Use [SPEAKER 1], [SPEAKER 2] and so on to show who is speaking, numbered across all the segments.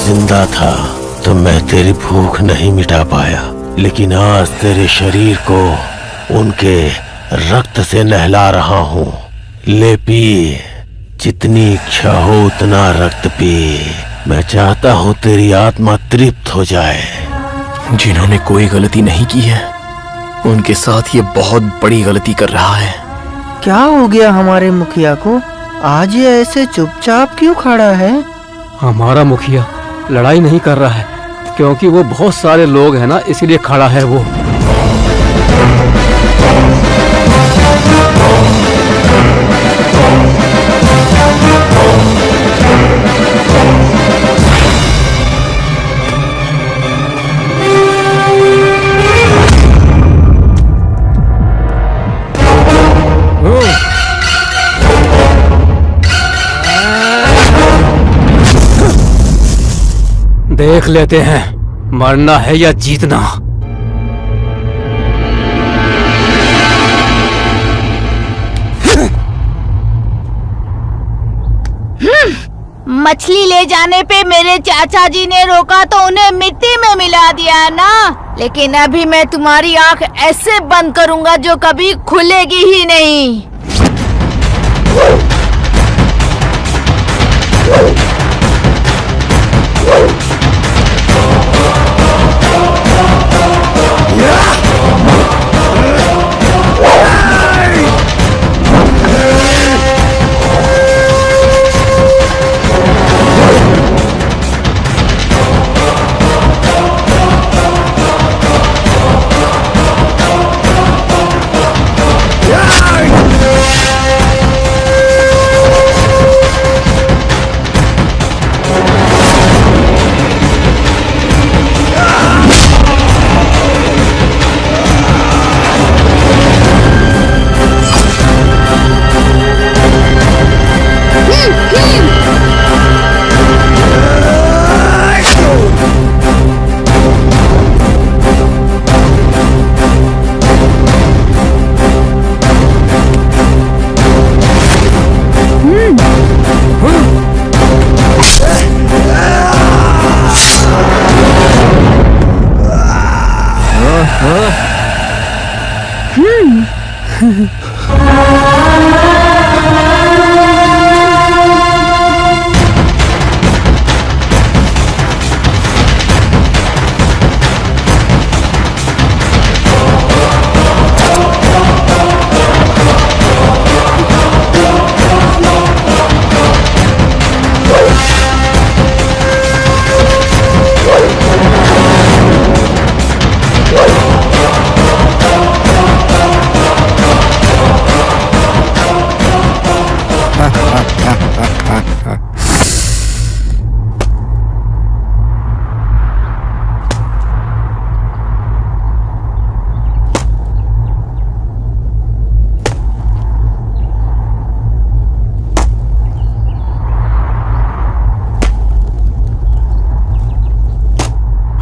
[SPEAKER 1] जिंदा था तो मैं तेरी भूख नहीं मिटा पाया, लेकिन आज तेरे शरीर को उनके रक्त से नहला रहा हूँ। ले पी, जितनी इच्छा हो उतना रक्त पी। मैं चाहता हूँ तेरी आत्मा तृप्त हो जाए।
[SPEAKER 2] जिन्होंने कोई गलती नहीं की है उनके साथ ये बहुत बड़ी गलती कर रहा है।
[SPEAKER 3] क्या हो गया हमारे मुखिया को? आज ये ऐसे चुपचाप क्यों खड़ा है?
[SPEAKER 4] हमारा मुखिया लड़ाई नहीं कर रहा है, क्योंकि वो बहुत सारे लोग हैं ना, इसीलिए खड़ा है वो। देख लेते हैं मरना है या जीतना।
[SPEAKER 5] मछली ले जाने पे मेरे चाचा जी ने रोका तो उन्हें मिट्टी में मिला दिया ना, लेकिन अभी मैं तुम्हारी आंख ऐसे बंद करूंगा जो कभी खुलेगी ही नहीं।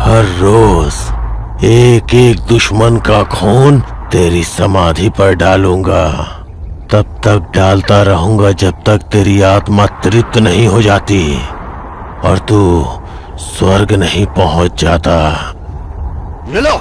[SPEAKER 1] हर रोज एक एक दुश्मन का खून तेरी समाधि पर डालूंगा। तब तक डालता रहूंगा जब तक तेरी आत्मा तृप्त नहीं हो जाती और तू स्वर्ग नहीं पहुंच जाता।
[SPEAKER 2] ले लो।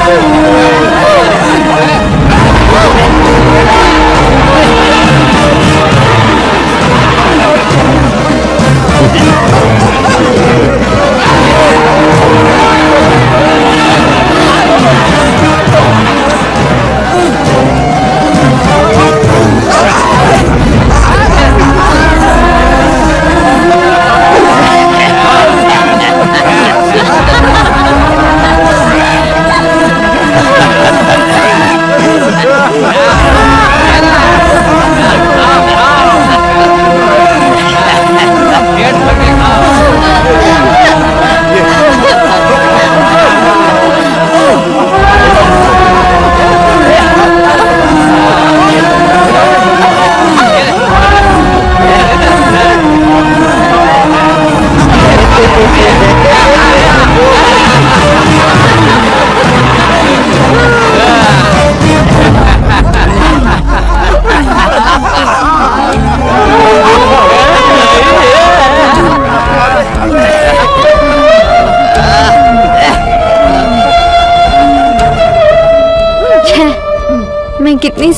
[SPEAKER 5] Oh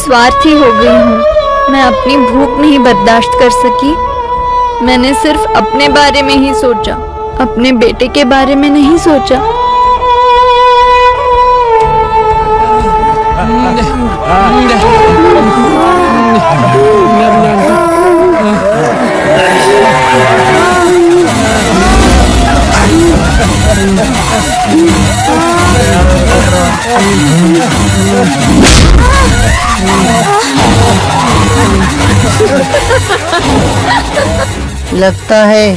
[SPEAKER 6] स्वार्थी हो गई हूँ। मैं अपनी भूख नहीं बर्दाश्त कर सकी। मैंने सिर्फ अपने बारे में ही सोचा, अपने बेटे के बारे में नहीं सोचा।
[SPEAKER 3] लगता है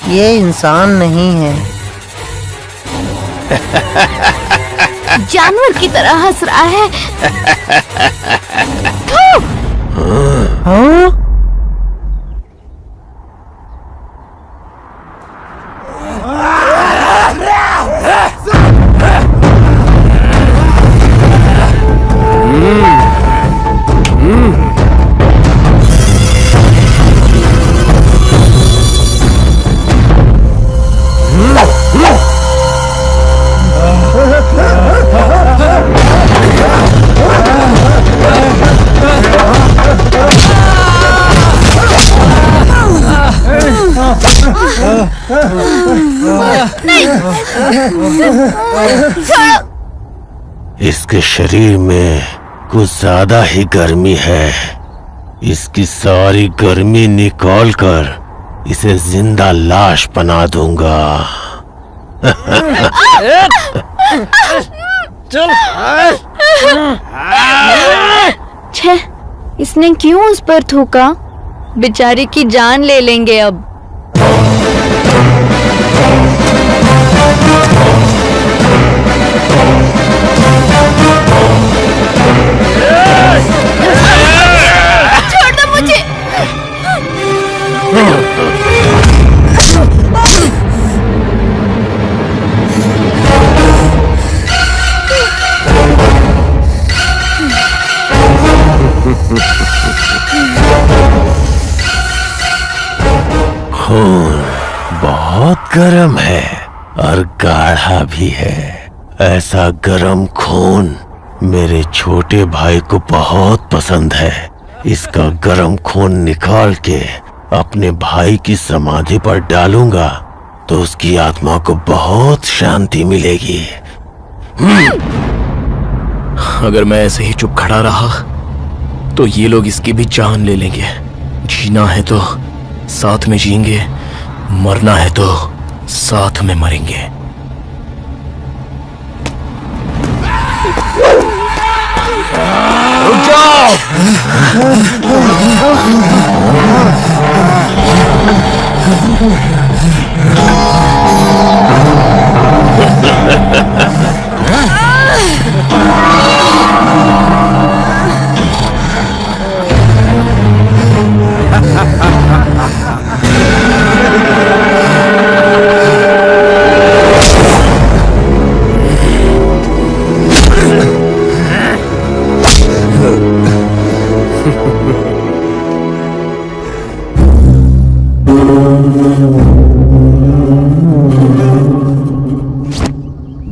[SPEAKER 3] ये इंसान नहीं है।
[SPEAKER 5] जानवर की तरह हंस रहा है।
[SPEAKER 3] हाँ?
[SPEAKER 1] इसके शरीर में कुछ ज्यादा ही गर्मी है। इसकी सारी गर्मी निकाल कर इसे जिंदा लाश बना दूंगा।
[SPEAKER 6] छे, इसने क्यों उस पर थूका? बेचारे की जान ले लेंगे अब।
[SPEAKER 5] छोड़ दो मुझे।
[SPEAKER 1] खून बहुत गर्म है और गाढ़ा भी है। ऐसा गर्म खून मेरे छोटे भाई को बहुत पसंद है। इसका गर्म खून निकाल के अपने भाई की समाधि पर डालूंगा तो उसकी आत्मा को बहुत शांति मिलेगी।
[SPEAKER 2] अगर मैं ऐसे ही चुप खड़ा रहा तो ये लोग इसकी भी जान ले लेंगे। जीना है तो साथ में जिएंगे, मरना है तो साथ में मरेंगे। रुक जाओ!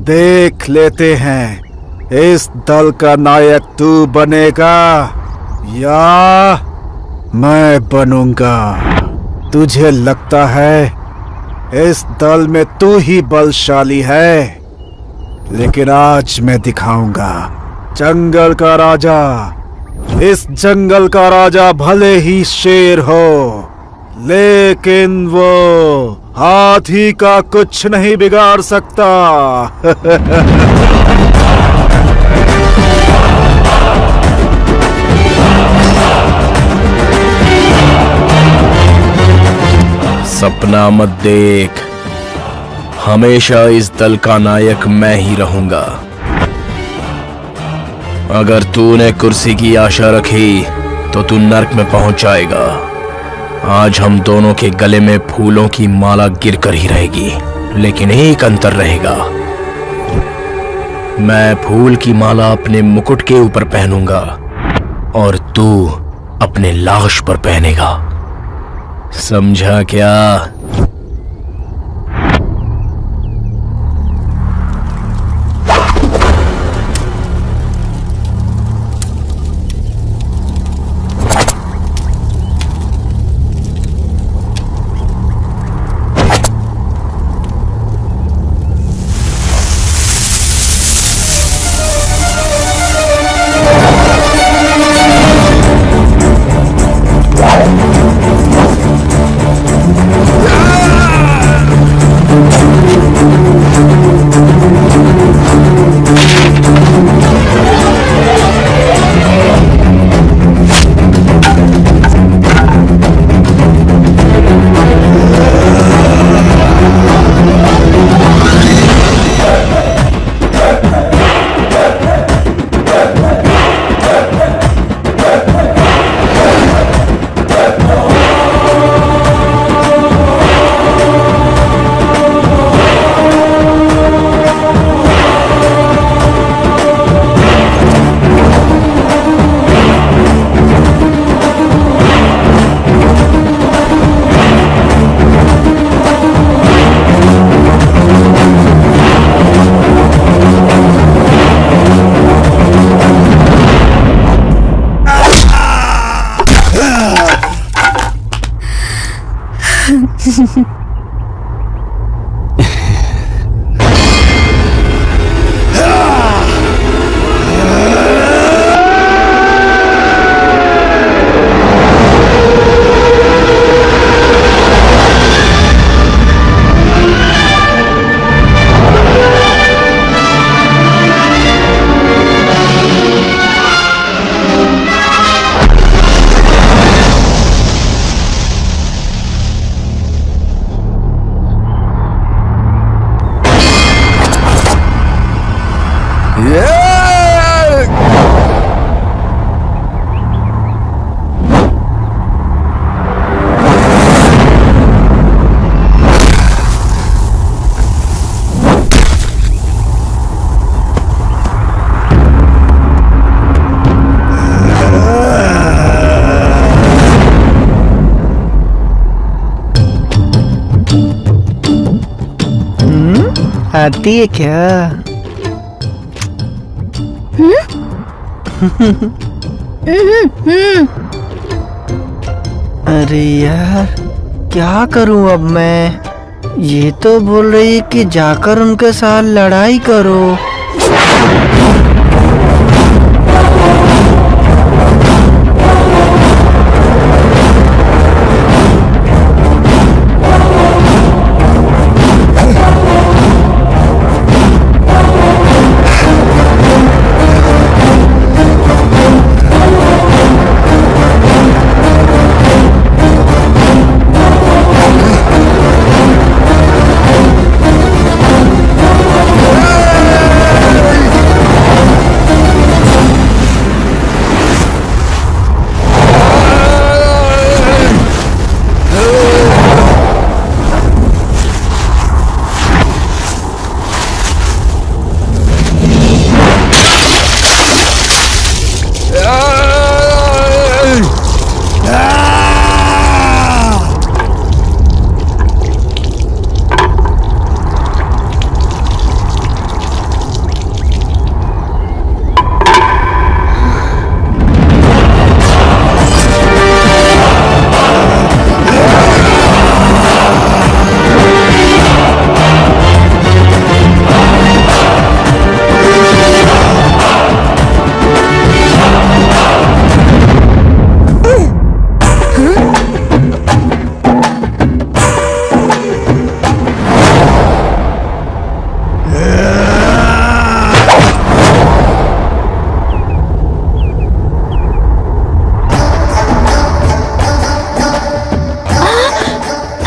[SPEAKER 7] देख लेते हैं इस दल का नायक तू बनेगा या मैं बनूंगा। तुझे लगता है इस दल में तू ही बलशाली है, लेकिन आज मैं दिखाऊंगा। जंगल का राजा, इस जंगल का राजा भले ही शेर हो, लेकिन वो हाथी का कुछ नहीं बिगाड़ सकता।
[SPEAKER 2] सपना मत देख, हमेशा इस दल का नायक मैं ही रहूंगा। अगर तूने कुर्सी की आशा रखी तो तू नर्क में पहुंच जाएगा। आज हम दोनों के गले में फूलों की माला गिरकर ही रहेगी, लेकिन एक अंतर रहेगा। मैं फूल की माला अपने मुकुट के ऊपर पहनूंगा और तू अपने लाश पर पहनेगा। समझा क्या?
[SPEAKER 3] आती है क्या? अरे यार, क्या करूं अब मैं? ये तो बोल रही है कि जाकर उनके साथ लड़ाई करो।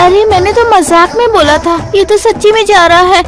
[SPEAKER 5] अरे मैंने तो मजाक में बोला था, ये तो सच्ची में जा रहा है।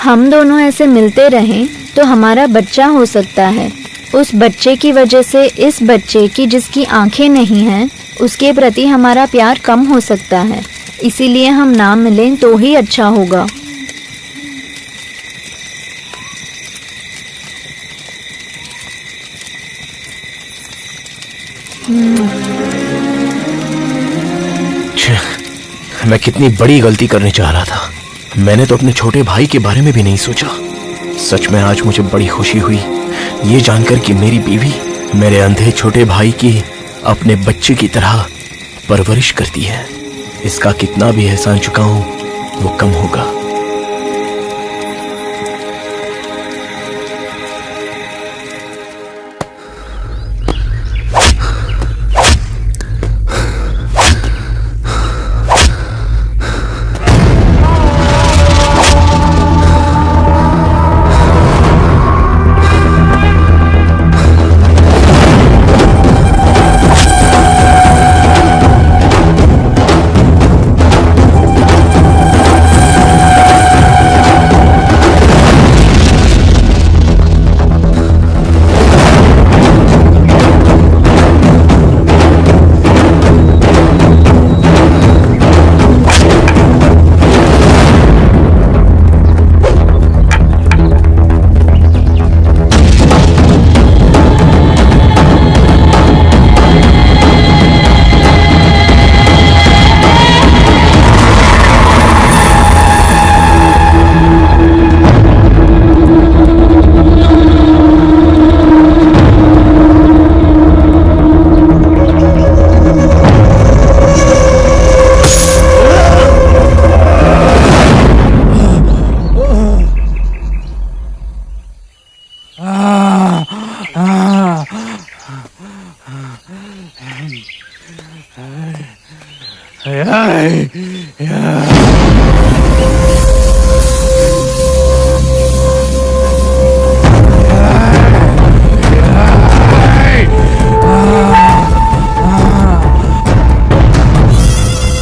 [SPEAKER 6] हम दोनों ऐसे मिलते रहें तो हमारा बच्चा हो सकता है। उस बच्चे की वजह से इस बच्चे की जिसकी आंखें नहीं हैं उसके प्रति हमारा प्यार कम हो सकता है। इसीलिए हम ना मिलें तो ही अच्छा होगा।
[SPEAKER 2] मैं कितनी बड़ी गलती करने जा रहा था। मैंने तो अपने छोटे भाई के बारे में भी नहीं सोचा। सच में आज मुझे बड़ी खुशी हुई ये जानकर कि मेरी बीवी मेरे अंधे छोटे भाई की अपने बच्चे की तरह परवरिश करती है। इसका कितना भी एहसान चुकाऊं वो कम होगा।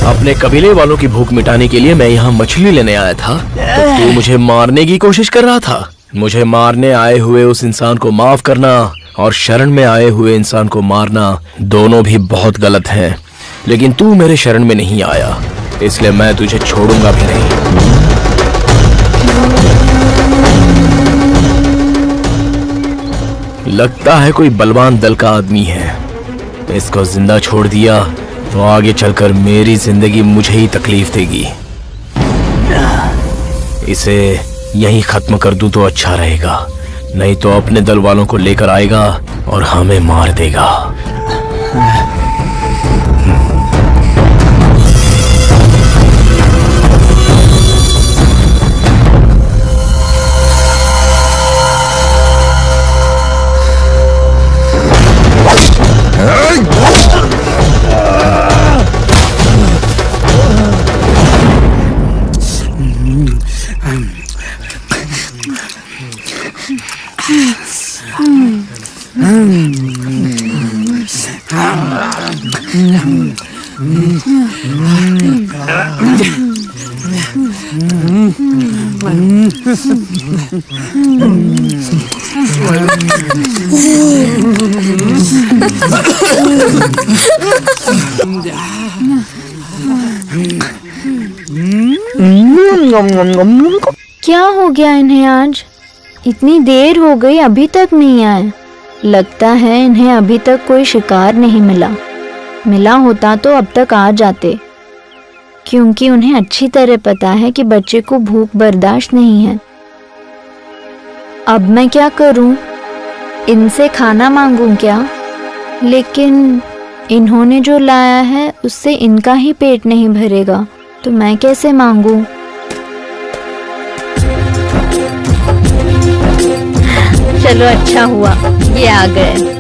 [SPEAKER 2] अपने कबीले वालों की भूख मिटाने के लिए मैं यहाँ मछली लेने आया था तो तू मुझे मारने की कोशिश कर रहा था। मुझे मारने आए हुए उस इंसान को माफ करना और शरण में आए हुए इंसान को मारना दोनों भी बहुत गलत हैं। लेकिन तू मेरे शरण में नहीं आया इसलिए मैं तुझे छोड़ूंगा भी नहीं। लगता है कोई बलवान दल का आदमी है। इसको जिंदा छोड़ दिया तो आगे चलकर मेरी जिंदगी मुझे ही तकलीफ देगी। इसे यहीं खत्म कर दूं तो अच्छा रहेगा, नहीं तो अपने दल वालों को लेकर आएगा और हमें मार देगा।
[SPEAKER 6] क्या हो गया इन्हें आज? इतनी देर हो गई अभी तक नहीं आए। लगता है इन्हें अभी तक कोई शिकार नहीं मिला होता तो अब तक आ जाते, क्योंकि उन्हें अच्छी तरह पता है कि बच्चे को भूख बर्दाश्त नहीं है। अब मैं क्या करूं? इनसे खाना मांगूं क्या? लेकिन इन्होंने जो लाया है उससे इनका ही पेट नहीं भरेगा, तो मैं कैसे मांगूं? चलो अच्छा हुआ ये आ गए।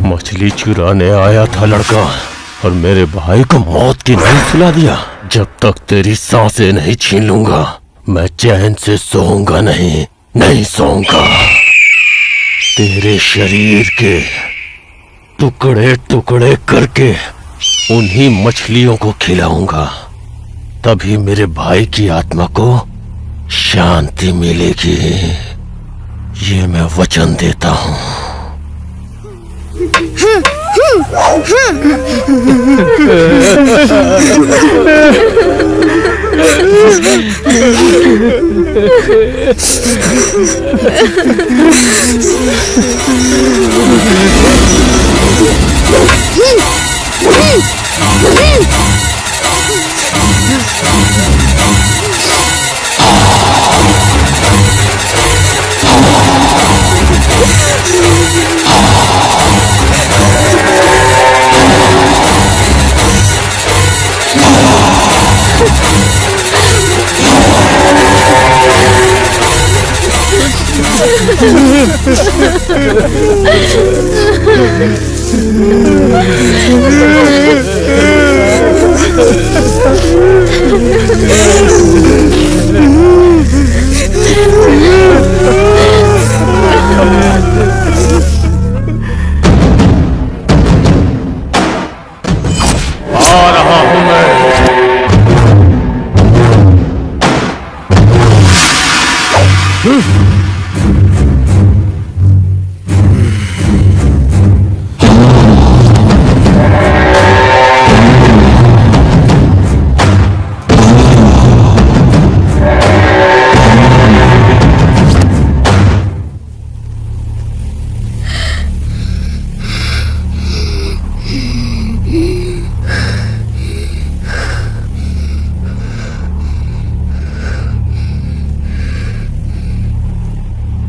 [SPEAKER 1] मछली चुराने आया था लड़का और मेरे भाई को मौत की नींद सुला दिया। जब तक तेरी सांसें नहीं छीन लूंगा मैं चैन से सोऊंगा नहीं, नहीं सोऊंगा। तेरे शरीर के टुकड़े टुकड़े करके उन्हीं मछलियों को खिलाऊंगा, तभी मेरे भाई की आत्मा को शांति मिलेगी। ये मैं वचन देता हूँ। आ रहा हूं मैं।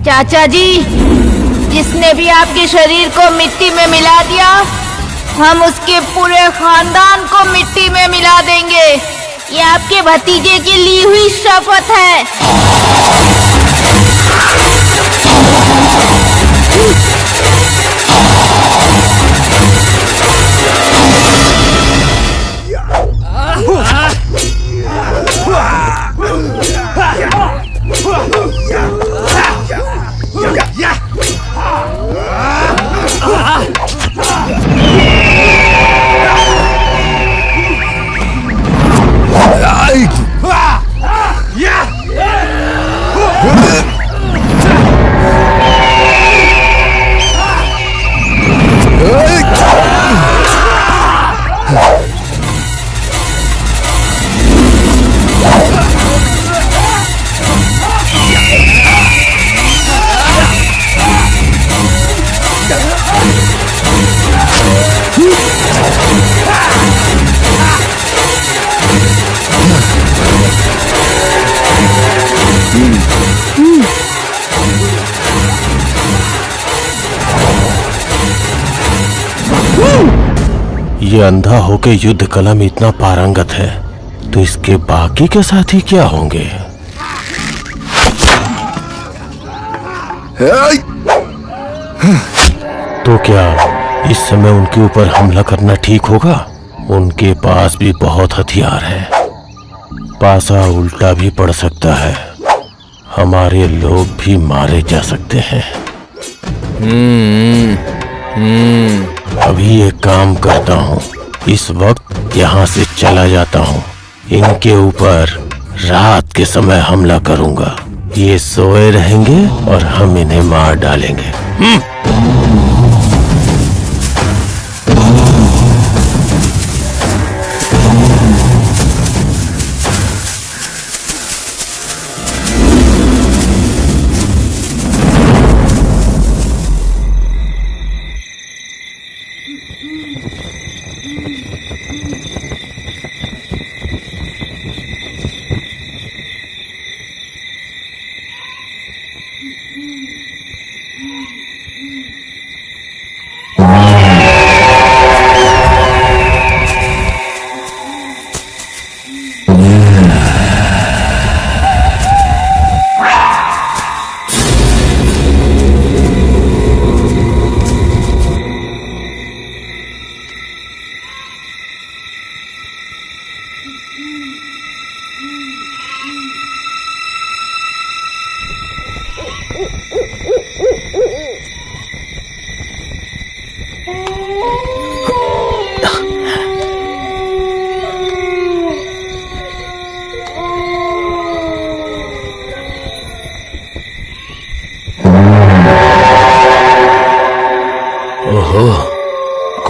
[SPEAKER 5] चाचा जी, जिसने भी आपके शरीर को मिट्टी में मिला दिया, हम उसके पूरे खानदान को मिट्टी में मिला देंगे। ये आपके भतीजे की ली हुई शपथ है।
[SPEAKER 1] ये अंधा होके युद्ध कला में इतना पारंगत है, तो इसके बाकी के साथी क्या होंगे? तो क्या इस समय उनके ऊपर हमला करना ठीक होगा? उनके पास भी बहुत हथियार है, पासा उल्टा भी पड़ सकता है, हमारे लोग भी मारे जा सकते हैं। अभी एक काम करता हूँ, इस वक्त यहाँ से चला जाता हूँ। इनके ऊपर रात के समय हमला करूँगा, ये सोए रहेंगे और हम इन्हें मार डालेंगे।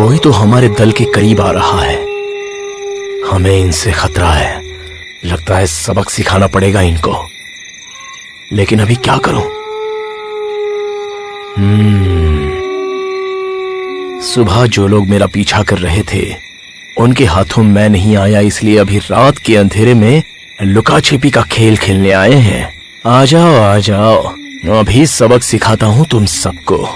[SPEAKER 2] कोई तो हमारे दल के करीब आ रहा है। हमें इनसे खतरा है। लगता है सबक सिखाना पड़ेगा इनको। लेकिन अभी क्या करूं? सुबह जो लोग मेरा पीछा कर रहे थे उनके हाथों मैं नहीं आया, इसलिए अभी रात के अंधेरे में लुका छिपी का खेल खेलने आए हैं। आ जाओ आ जाओ, अभी सबक सिखाता हूं तुम सबको।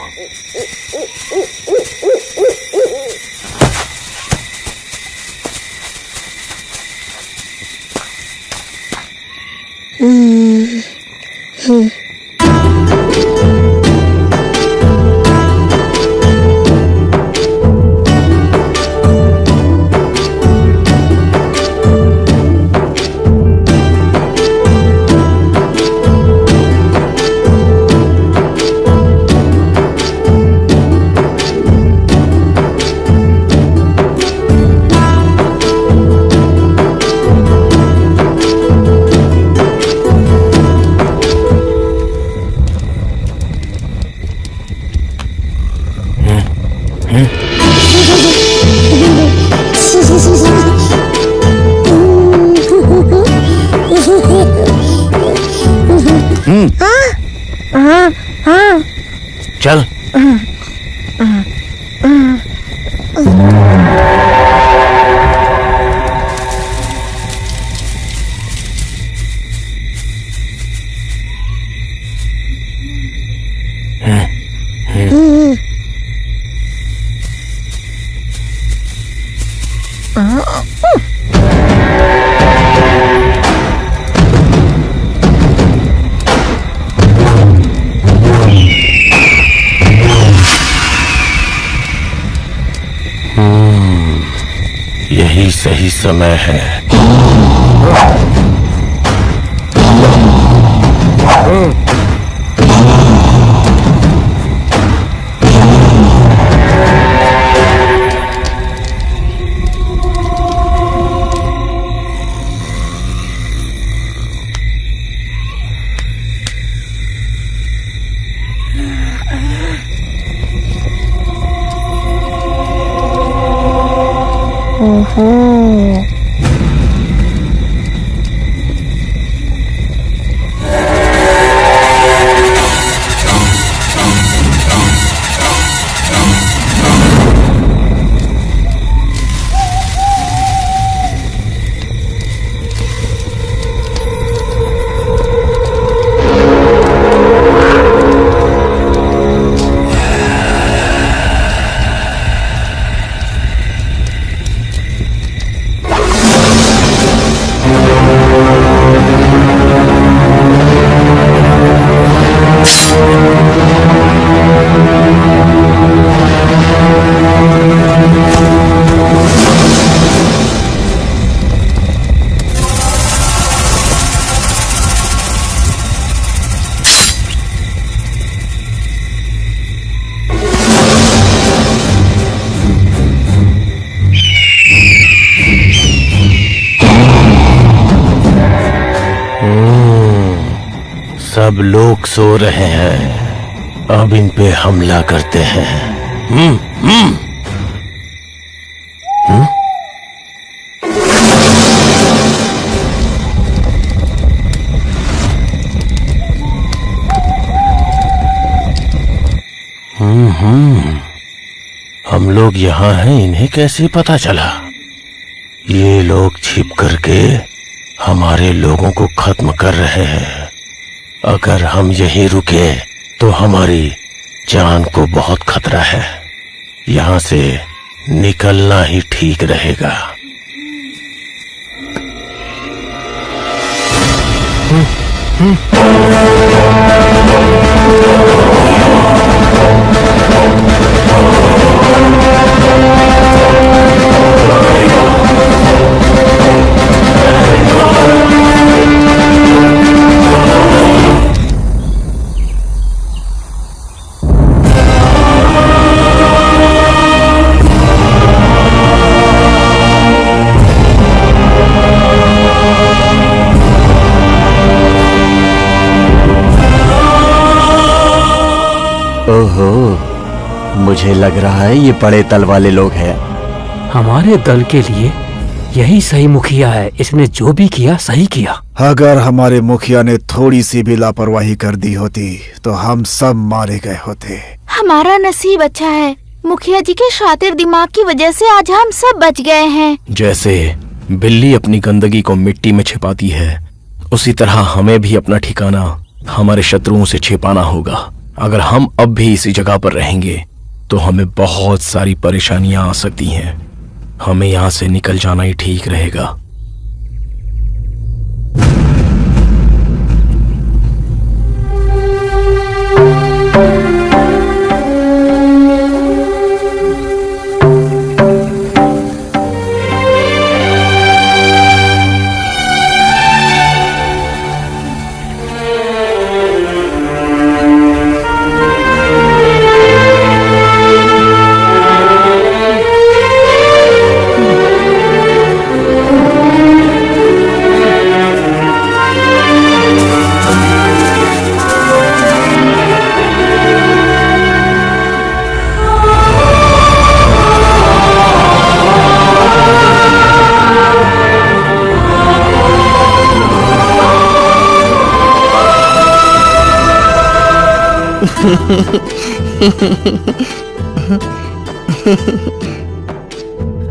[SPEAKER 2] चल।
[SPEAKER 1] यही सही समय है। सब लोग सो रहे हैं, अब इन पे हमला करते हैं। हम लोग यहाँ हैं, इन्हें कैसे पता चला? ये लोग छिप करके हमारे लोगों को खत्म कर रहे हैं। अगर हम यहीं रुके तो हमारी जान को बहुत खतरा है। यहाँ से निकलना ही ठीक रहेगा। ओहो,
[SPEAKER 8] मुझे लग रहा है ये बड़े दल वाले लोग हैं।
[SPEAKER 4] हमारे दल के लिए यही सही मुखिया है। इसने जो भी किया सही किया।
[SPEAKER 7] अगर हमारे मुखिया ने थोड़ी सी भी लापरवाही कर दी होती तो हम सब मारे गए होते।
[SPEAKER 5] हमारा नसीब अच्छा है, मुखिया जी के शातिर दिमाग की वजह से आज हम सब बच गए हैं।
[SPEAKER 2] जैसे बिल्ली अपनी गंदगी को मिट्टी में छिपाती है, उसी तरह हमें भी अपना ठिकाना हमारे शत्रुओं से छिपाना होगा। अगर हम अब भी इसी जगह पर रहेंगे तो हमें बहुत सारी परेशानियां आ सकती हैं। हमें यहाँ से निकल जाना ही ठीक रहेगा।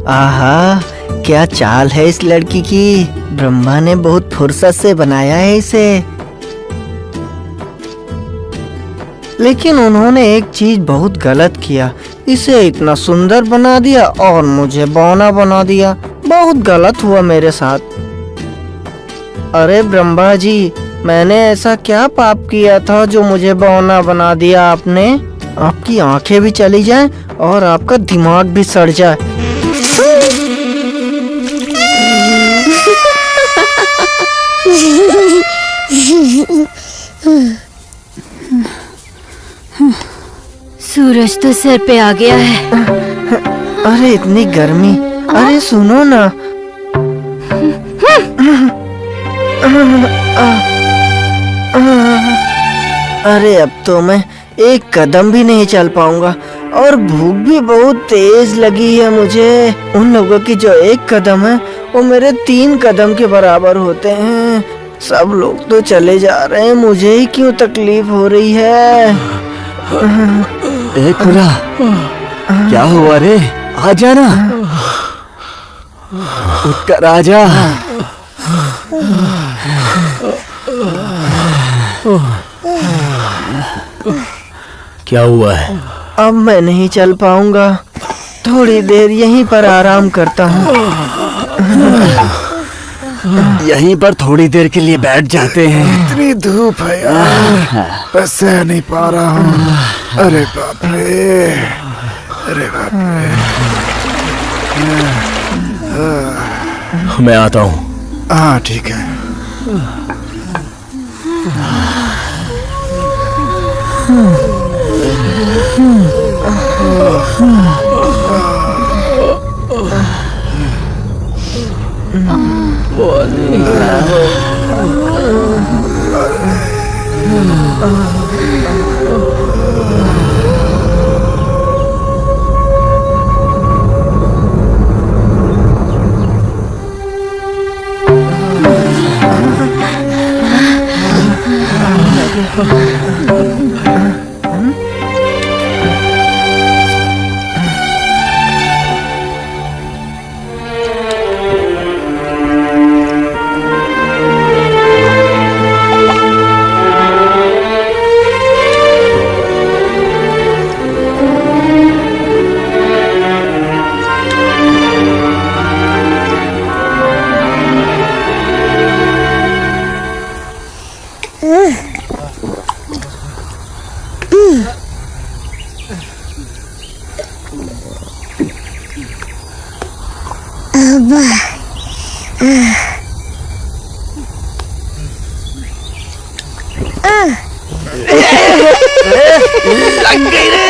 [SPEAKER 3] आहा, क्या चाल है इस लड़की की। ब्रह्मा ने बहुत फुर्सत से बनाया है इसे। लेकिन उन्होंने एक चीज बहुत गलत किया, इसे इतना सुंदर बना दिया और मुझे बौना बना दिया। बहुत गलत हुआ मेरे साथ। अरे ब्रह्मा जी, मैंने ऐसा क्या पाप किया था जो मुझे बौना बना दिया आपने? आपकी आंखें भी चली जाएं और आपका दिमाग भी सड़ जाए।
[SPEAKER 6] सूरज तो सर पे आ गया है।
[SPEAKER 3] अरे इतनी गर्मी। अरे सुनो ना। अरे अब तो मैं एक कदम भी नहीं चल पाऊंगा और भूख भी बहुत तेज लगी है मुझे। उन लोगों की जो एक कदम है वो मेरे 3 कदम के बराबर होते हैं। सब लोग तो चले जा रहे हैं, मुझे ही क्यों तकलीफ हो रही है?
[SPEAKER 8] ए खुदा, क्या हुआ रे? आ जाना, उठकर आ जा।
[SPEAKER 2] क्या हुआ है?
[SPEAKER 3] अब मैं नहीं चल पाऊंगा, थोड़ी देर यहीं पर आराम करता हूँ।
[SPEAKER 8] यहीं पर थोड़ी देर के लिए बैठ जाते हैं।
[SPEAKER 7] इतनी धूप है यार, मैं सह नहीं पा रहा हूँ। अरे बाप रे, अरे बाप रे।
[SPEAKER 2] मैं आता हूँ।
[SPEAKER 7] हाँ ठीक है।
[SPEAKER 8] लग गई रे।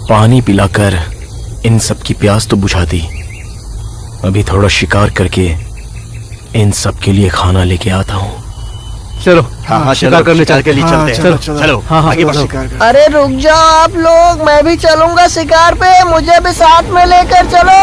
[SPEAKER 2] पानी पिलाकर इन सब की प्यास तो बुझा दी। अभी थोड़ा शिकार करके इन सब के लिए खाना लेके आता हूँ।
[SPEAKER 4] चलो
[SPEAKER 8] हाँ
[SPEAKER 4] शिकार करने
[SPEAKER 8] शिकार के लिए
[SPEAKER 7] हाँ,
[SPEAKER 8] चलते हैं।
[SPEAKER 7] चलो,
[SPEAKER 8] चलो
[SPEAKER 4] हाँ,
[SPEAKER 8] आगे बढ़ो।
[SPEAKER 7] शिकार कर।
[SPEAKER 3] अरे रुक जाओ आप लोग, मैं भी चलूंगा शिकार पे, मुझे भी साथ में लेकर चलो।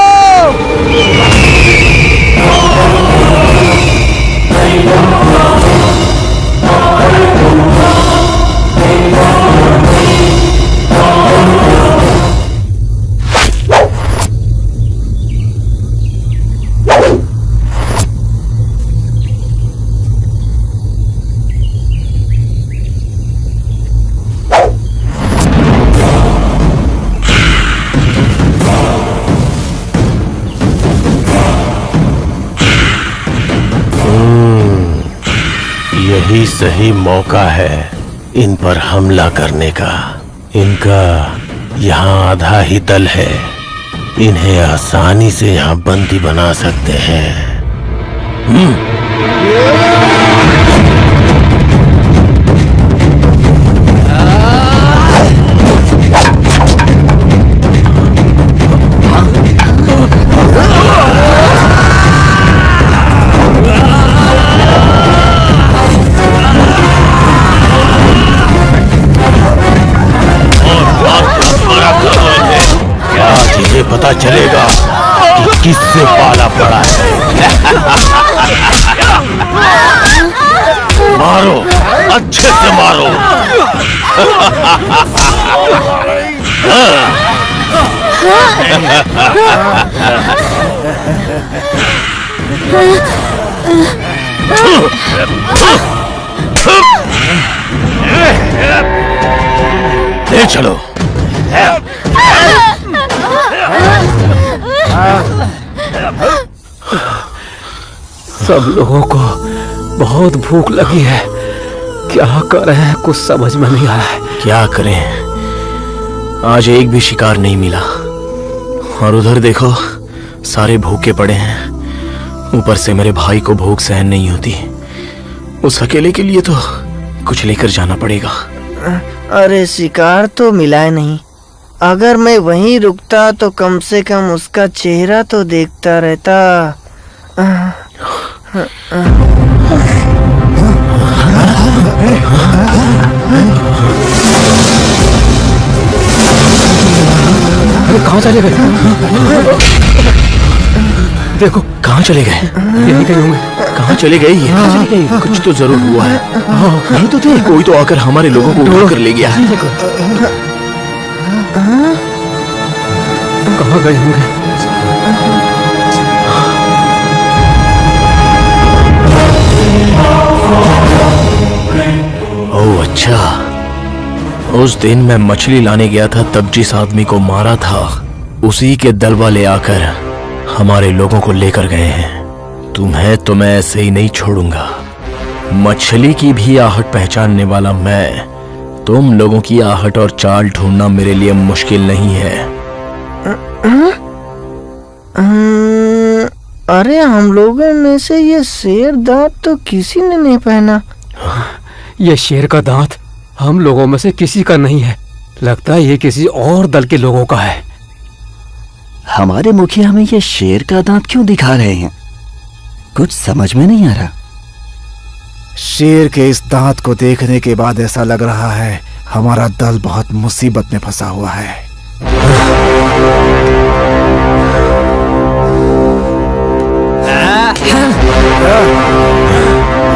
[SPEAKER 1] यही सही मौका है इन पर हमला करने का। इनका यहाँ आधा ही दल है, इन्हें आसानी से यहाँ बंदी बना सकते हैं। पता चलेगा कि किससे पाला पड़ा है। मारो, अच्छे से मारो। ले चलो।
[SPEAKER 4] सब लोगों को बहुत भूख लगी है, क्या करें कुछ समझ में नहीं आ रहा है।
[SPEAKER 2] क्या करें, आज एक भी शिकार नहीं मिला और उधर देखो सारे भूखे पड़े हैं। ऊपर से मेरे भाई को भूख सहन नहीं होती, उस अकेले के लिए तो कुछ लेकर जाना पड़ेगा।
[SPEAKER 3] अरे शिकार तो मिला ही नहीं, अगर मैं वहीं रुकता तो कम से कम उसका चेहरा तो देखता रहता।
[SPEAKER 4] अरे कहाँ चले गए? देखो
[SPEAKER 2] कहाँ चले गए?
[SPEAKER 4] यहीं कहीं होंगे।
[SPEAKER 2] कहाँ चले गए ये? कुछ तो जरूर हुआ है। नहीं तो थे, कोई तो आकर हमारे लोगों को उठा कर ले गया है।
[SPEAKER 4] कहाँ गए होंगे?
[SPEAKER 2] ओह अच्छा, उस दिन मैं मछली लाने गया था, तब जिस आदमी को मारा था उसी के दल वाले आकर हमारे लोगों को लेकर गए हैं। तुम्हें तो मैं ऐसे ही नहीं छोड़ूंगा। मछली की भी आहट पहचानने वाला मैं, तुम लोगों की आहट और चाल ढूंढना मेरे लिए मुश्किल नहीं है।
[SPEAKER 3] अरे हम लोगों में से ये शेर दांत तो किसी ने नहीं पहना।
[SPEAKER 4] ये शेर का दांत हम लोगों में से किसी का नहीं है, लगता है ये किसी और दल के लोगों का है।
[SPEAKER 8] हमारे मुखिया हमें ये शेर का दांत क्यों दिखा रहे हैं, कुछ समझ में नहीं आ रहा।
[SPEAKER 7] शेर के इस दांत को देखने के बाद ऐसा लग रहा है हमारा दल बहुत मुसीबत में फंसा हुआ है।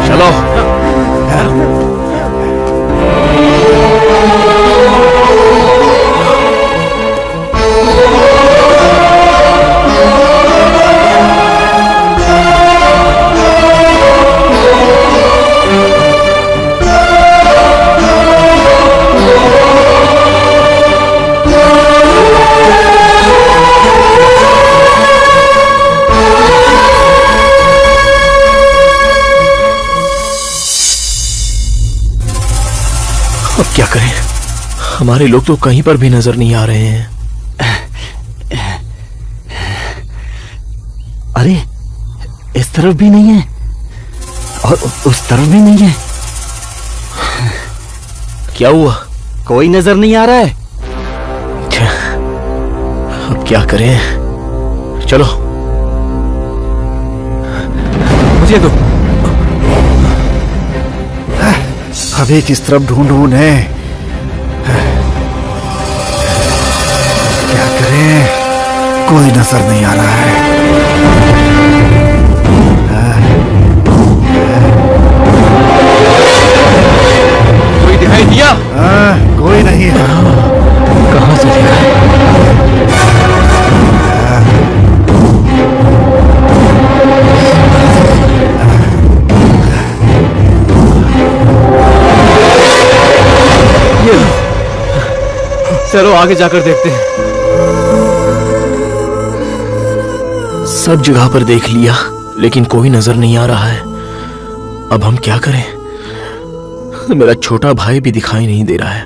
[SPEAKER 2] चलो। अब क्या करें, हमारे लोग तो कहीं पर भी नजर नहीं आ रहे हैं।
[SPEAKER 8] अरे इस तरफ भी नहीं है और उस तरफ भी नहीं है।
[SPEAKER 2] क्या हुआ?
[SPEAKER 8] कोई नजर नहीं आ रहा है।
[SPEAKER 2] अब क्या करें, चलो।
[SPEAKER 4] मुझे दो।
[SPEAKER 7] अभी किस तरफ ढूंढूं उन्हें? क्या करें, कोई नजर नहीं आ रहा है।
[SPEAKER 2] कोई दिखाई दिया?
[SPEAKER 7] कोई नहीं है।
[SPEAKER 4] कहाँ चले गए? ये लो। चलो आगे जाकर देखते हैं।
[SPEAKER 2] सब जगह पर देख लिया, लेकिन कोई नजर नहीं आ रहा है। अब हम क्या करें? मेरा छोटा भाई भी दिखाई नहीं दे रहा है।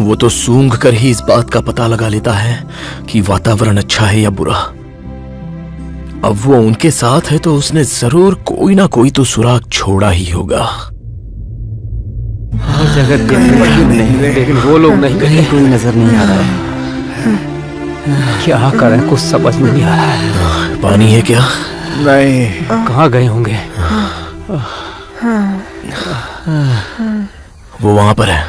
[SPEAKER 2] वो तो सूंघ कर ही इस बात का पता लगा लेता है कि वातावरण अच्छा है या बुरा। अब वो उनके साथ है तो उसने जरूर कोई ना कोई तो सुराग छोड़ा ही होगा।
[SPEAKER 4] हर जगह देखते लेकिन वो लोग नहीं गए।
[SPEAKER 8] कोई नजर नहीं आ रहा है।
[SPEAKER 4] क्या करें, कुछ समझ में नहीं आ रहा है।
[SPEAKER 2] पानी है क्या?
[SPEAKER 7] नहीं।
[SPEAKER 4] कहाँ गए होंगे?
[SPEAKER 2] वो वहां पर है।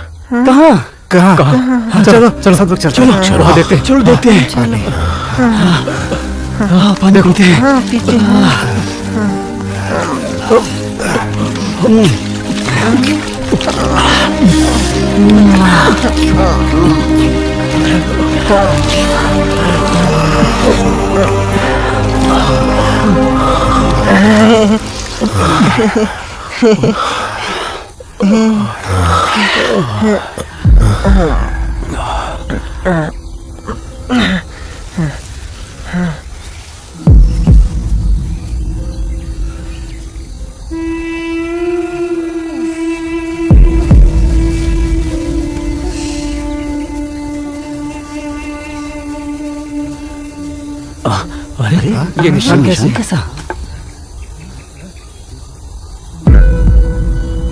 [SPEAKER 7] कहाँ कहाँ कहाँ? चलो चलो सब लोग चलो
[SPEAKER 2] चलो
[SPEAKER 4] वहाँ देखते हैं।
[SPEAKER 7] चलो देखते हैं।
[SPEAKER 4] पानी पीते हैं।
[SPEAKER 3] हाँ पीछे।
[SPEAKER 4] अरे ये निशान कैसे?
[SPEAKER 8] कैसा?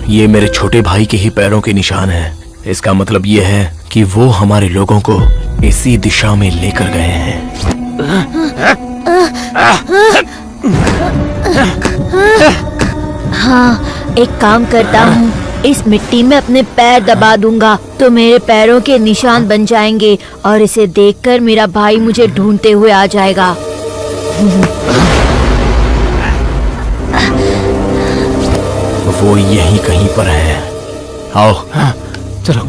[SPEAKER 2] ये मेरे छोटे भाई के ही पैरों के निशान हैं। इसका मतलब ये है कि वो हमारे लोगों को इसी दिशा में लेकर गए हैं।
[SPEAKER 5] हाँ, एक काम करता हूँ, इस मिट्टी में अपने पैर दबा दूंगा तो मेरे पैरों के निशान बन जाएंगे और इसे देखकर मेरा भाई मुझे ढूंढते हुए आ जाएगा।
[SPEAKER 2] वो यहीं कहीं पर है। आओ।
[SPEAKER 4] चलो।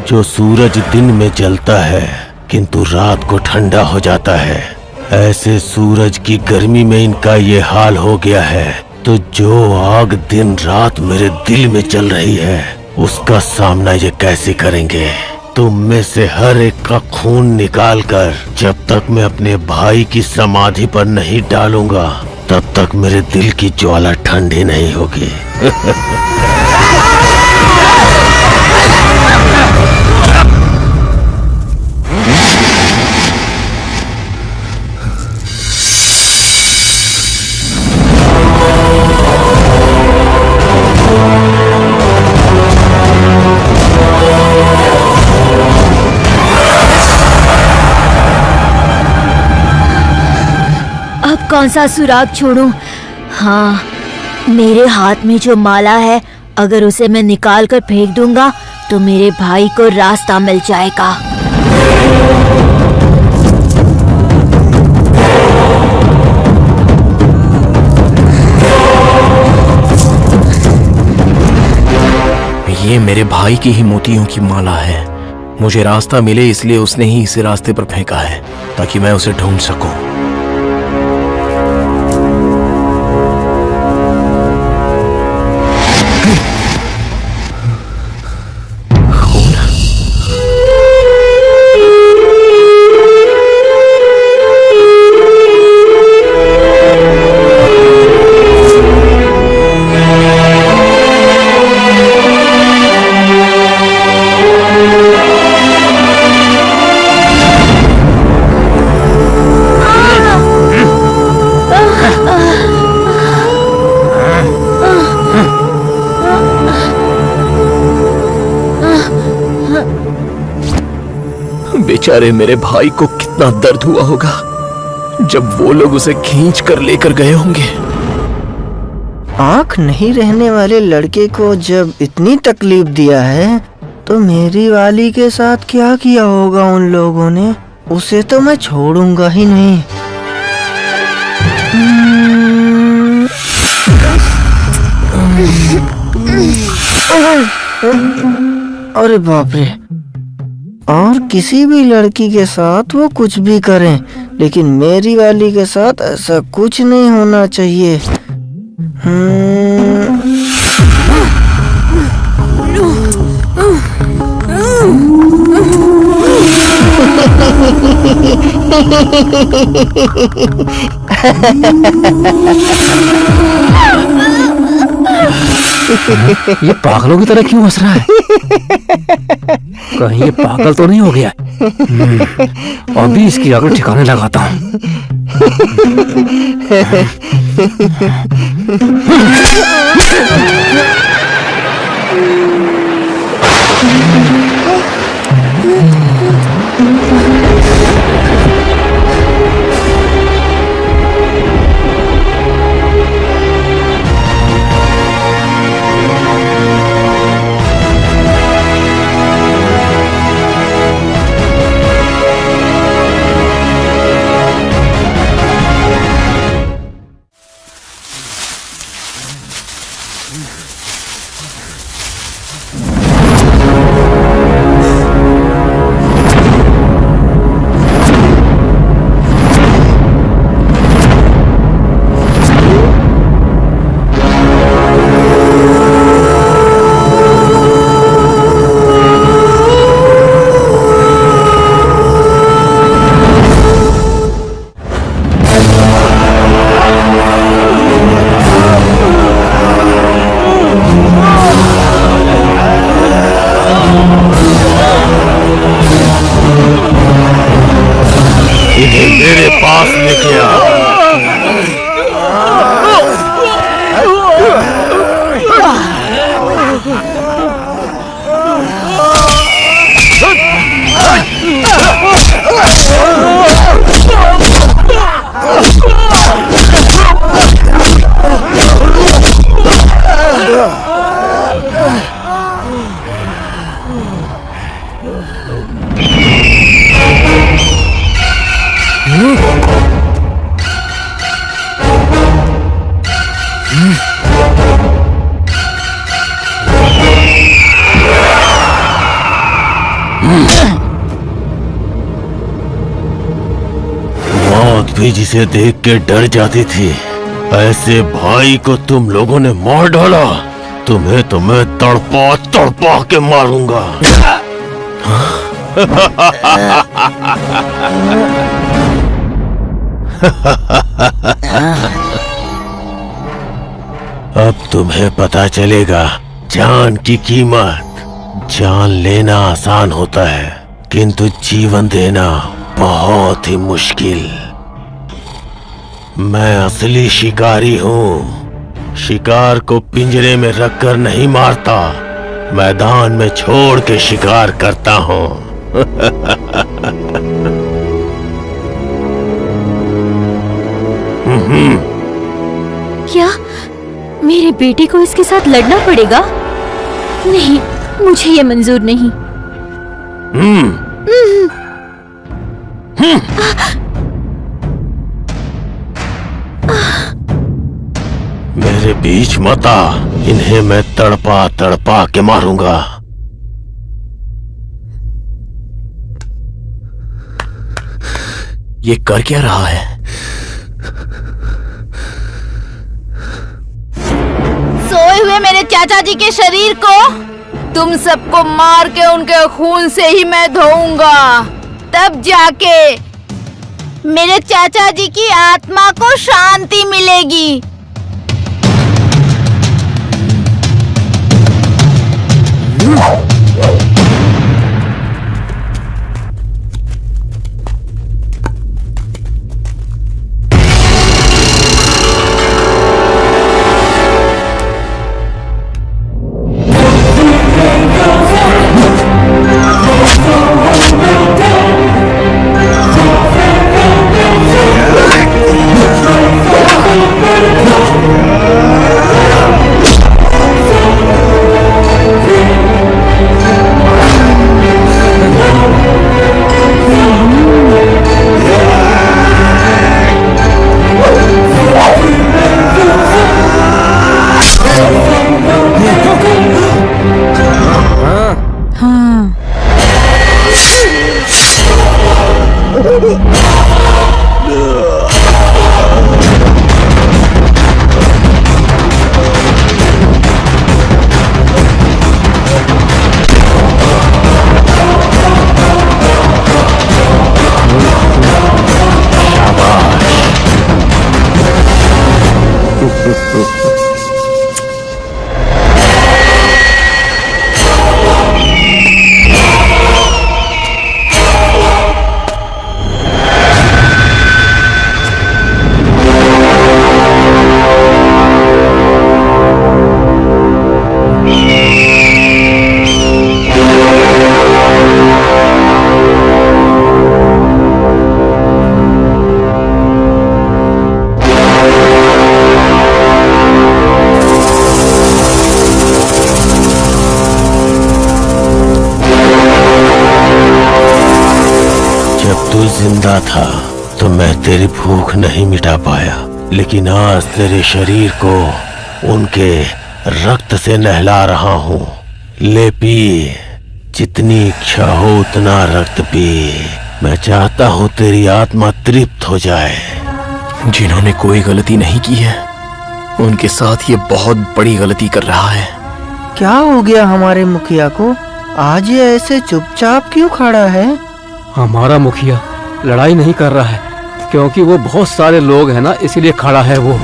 [SPEAKER 1] जो सूरज दिन में जलता है किंतु रात को ठंडा हो जाता है, ऐसे सूरज की गर्मी में इनका ये हाल हो गया है। तो जो आग दिन रात मेरे दिल में चल रही है उसका सामना ये कैसे करेंगे? तुम में से हर एक का खून निकाल कर जब तक मैं अपने भाई की समाधि पर नहीं डालूंगा तब तक मेरे दिल की ज्वाला ठंडी नहीं होगी।
[SPEAKER 5] कौन सा सुराग छोड़ूं? हाँ, मेरे हाथ में जो माला है, अगर उसे मैं निकाल कर फेंक दूंगा तो मेरे भाई को रास्ता मिल जाएगा।
[SPEAKER 2] ये मेरे भाई की ही मोतियों की माला है। मुझे रास्ता मिले इसलिए उसने ही इसे रास्ते पर फेंका है ताकि मैं उसे ढूंढ सकूं। बेचारे मेरे भाई को कितना दर्द हुआ होगा जब वो लोग उसे खींच कर लेकर गए होंगे।
[SPEAKER 3] आंख नहीं रहने वाले लड़के को जब इतनी तकलीफ दिया है तो मेरी वाली के साथ क्या किया होगा उन लोगों ने। उसे तो मैं छोड़ूंगा ही नहीं। अरे बाप रे। और किसी भी लड़की के साथ वो कुछ भी करें, लेकिन मेरी वाली के साथ ऐसा कुछ नहीं होना चाहिए।
[SPEAKER 4] ये पागलों की तरह क्यों हंस रहा है? कहीं ये पागल तो नहीं हो गया? अभी इसकी अकल ठिकाने लगाता हूँ।
[SPEAKER 1] मेरे पास लेके आ। मौत भी जिसे देख के डर जाती थी, ऐसे भाई को तुम लोगों ने मार डाला। तुम्हें तो मैं तड़पा तड़पा के मारूंगा। अब तुम्हें पता चलेगा जान की कीमत। जान लेना आसान होता है, किंतु जीवन देना बहुत ही मुश्किल। मैं असली शिकारी हूँ। शिकार को पिंजरे में रखकर नहीं मारता, मैदान में छोड़ के शिकार करता हूँ।
[SPEAKER 6] क्या मेरे बेटे को इसके साथ लड़ना पड़ेगा? नहीं, मुझे ये मंजूर नहीं।
[SPEAKER 1] मेरे बीच मत आ, इन्हें मैं तड़पा तड़पा के मारूंगा।
[SPEAKER 2] ये कर क्या रहा है?
[SPEAKER 5] सोए हुए मेरे चाचा जी के शरीर को तुम सबको मार के उनके खून से ही मैं धोऊंगा। तब जाके मेरे चाचा जी की आत्मा को शांति मिलेगी।
[SPEAKER 1] तू जिंदा था तो मैं तेरी भूख नहीं मिटा पाया, लेकिन आज तेरे शरीर को उनके रक्त से नहला रहा हूँ। ले पी, जितनी इच्छा हो उतना रक्त पी। मैं चाहता हूँ तेरी आत्मा तृप्त हो जाए।
[SPEAKER 2] जिन्होंने कोई गलती नहीं की है उनके साथ ये बहुत बड़ी गलती कर रहा है।
[SPEAKER 3] क्या हो गया हमारे मुखिया को? आज ये ऐसे चुपचाप क्यों खड़ा है?
[SPEAKER 4] हमारा मुखिया लड़ाई नहीं कर रहा है, क्योंकि वो बहुत सारे लोग हैं ना, इसीलिए खड़ा है वो।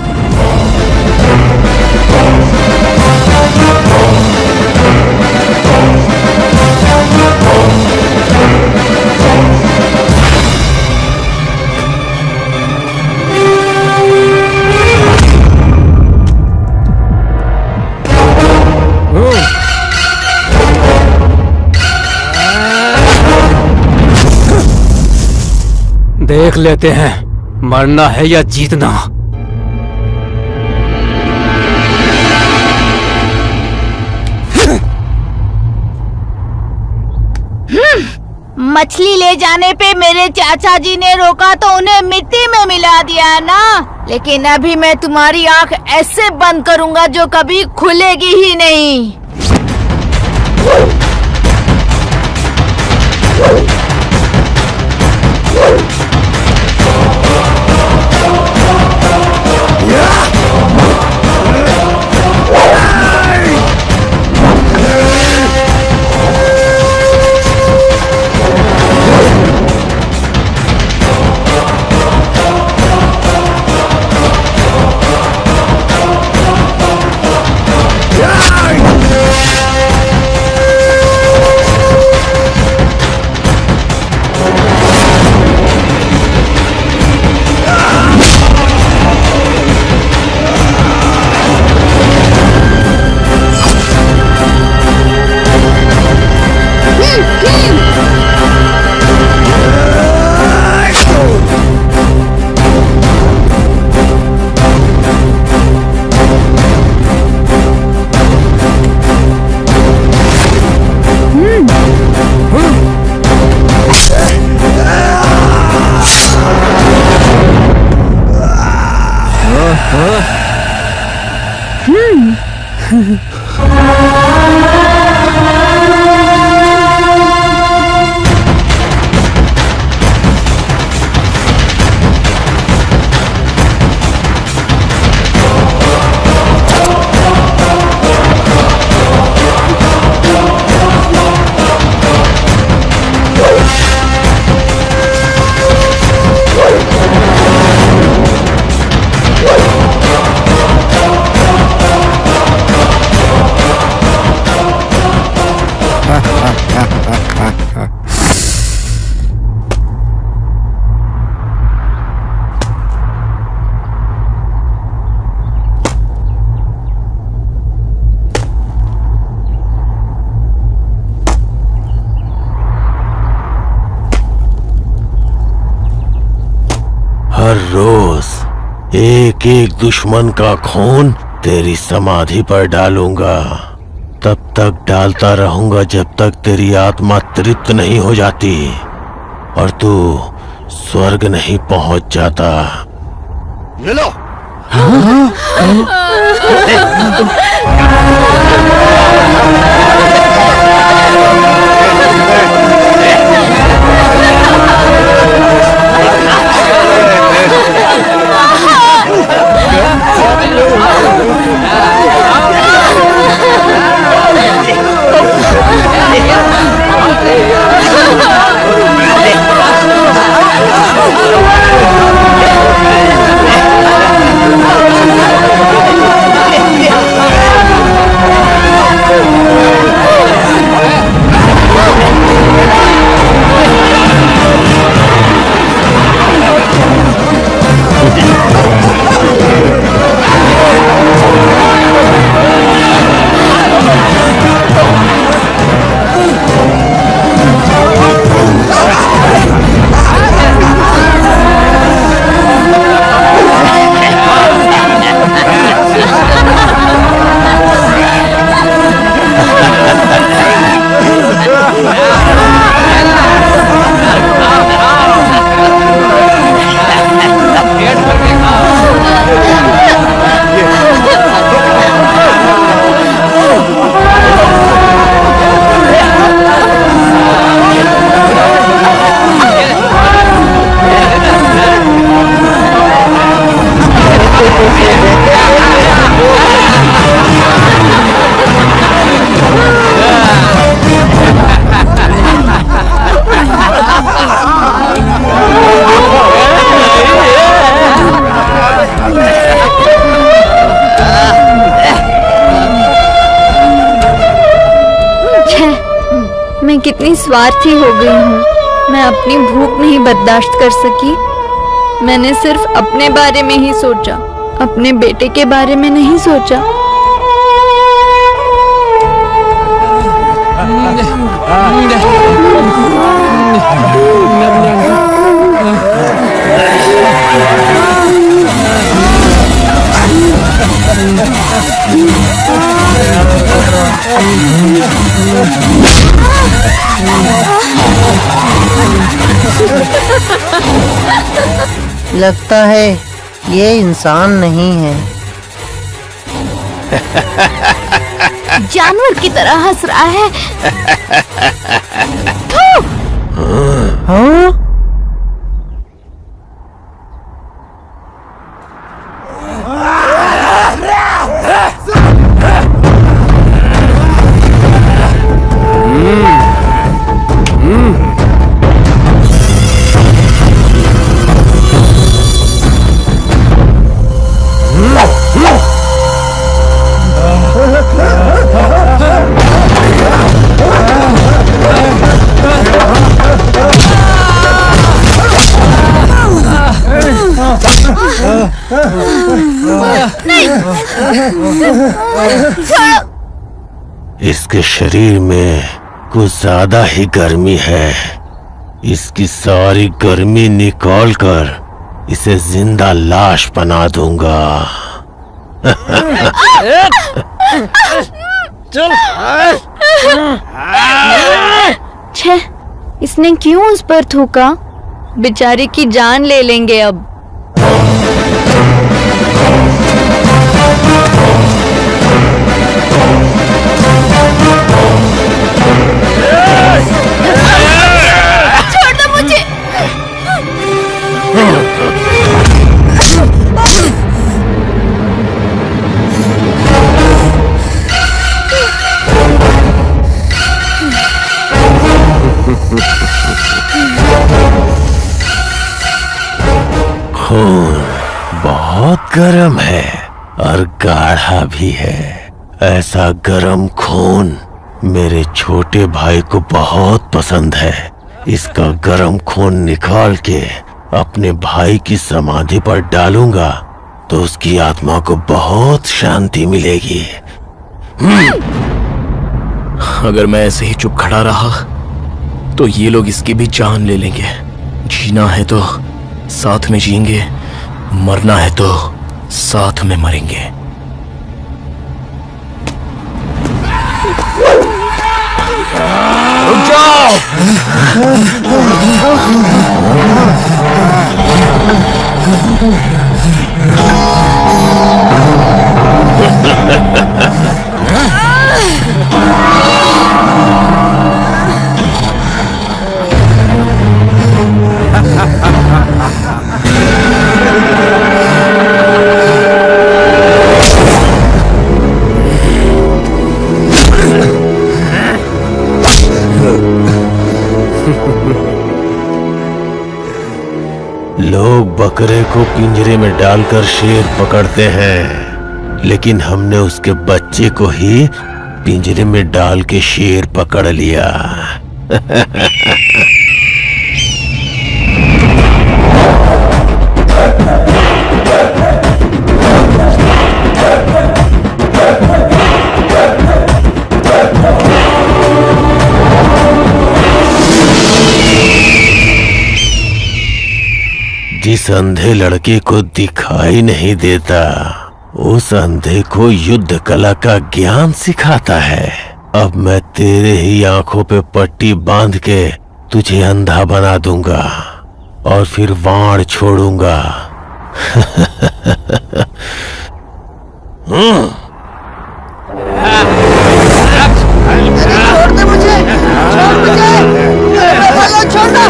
[SPEAKER 4] देख लेते हैं मरना है या जीतना।
[SPEAKER 5] मछली ले जाने पे मेरे चाचा जी ने रोका तो उन्हें मिट्टी में मिला दिया ना, लेकिन अभी मैं तुम्हारी आंख ऐसे बंद करूंगा जो कभी खुलेगी ही नहीं।
[SPEAKER 1] हर रोज एक एक दुश्मन का खून तेरी समाधि पर डालूंगा। तब तक डालता रहूंगा जब तक तेरी आत्मा तृप्त नहीं हो जाती और तू स्वर्ग नहीं पहुंच जाता।
[SPEAKER 8] ले लो।
[SPEAKER 6] कितनी स्वार्थी हो गई हूँ। मैं अपनी भूख नहीं बर्दाश्त कर सकी। मैंने सिर्फ अपने बारे में ही सोचा, अपने बेटे के बारे में नहीं सोचा।
[SPEAKER 3] लगता है ये इंसान नहीं है।
[SPEAKER 6] जानवर की तरह हंस रहा है।
[SPEAKER 3] हाँ?
[SPEAKER 1] इसके शरीर में कुछ ज्यादा ही गर्मी है। इसकी सारी गर्मी निकाल कर इसे जिंदा लाश बना दूंगा।
[SPEAKER 6] छे, इसने क्यों उस पर थूका? बेचारे की जान ले लेंगे अब। छोड़ दो मुझे।
[SPEAKER 1] खून बहुत गर्म है और गाढ़ा भी है। ऐसा गर्म खून मेरे छोटे भाई को बहुत पसंद है। इसका गर्म खून निकाल के अपने भाई की समाधि पर डालूंगा तो उसकी आत्मा को बहुत शांति मिलेगी।
[SPEAKER 2] अगर मैं ऐसे ही चुप खड़ा रहा तो ये लोग इसकी भी जान ले लेंगे। जीना है तो साथ में जिएंगे, मरना है तो साथ में मरेंगे। रुक जाओ!
[SPEAKER 1] लोग बकरे को पिंजरे में डालकर शेर पकड़ते हैं, लेकिन हमने उसके बच्चे को ही पिंजरे में डाल के शेर पकड़ लिया। जिस अंधे लड़के को दिखाई नहीं देता उस अंधे को युद्ध कला का ज्ञान सिखाता है। अब मैं तेरे ही आंखों पे पट्टी बांध के तुझे अंधा बना दूंगा और फिर वाण छोड़ूंगा।
[SPEAKER 3] छोड़ दे मुझे, छोड़ मुझे, छोड़ दो।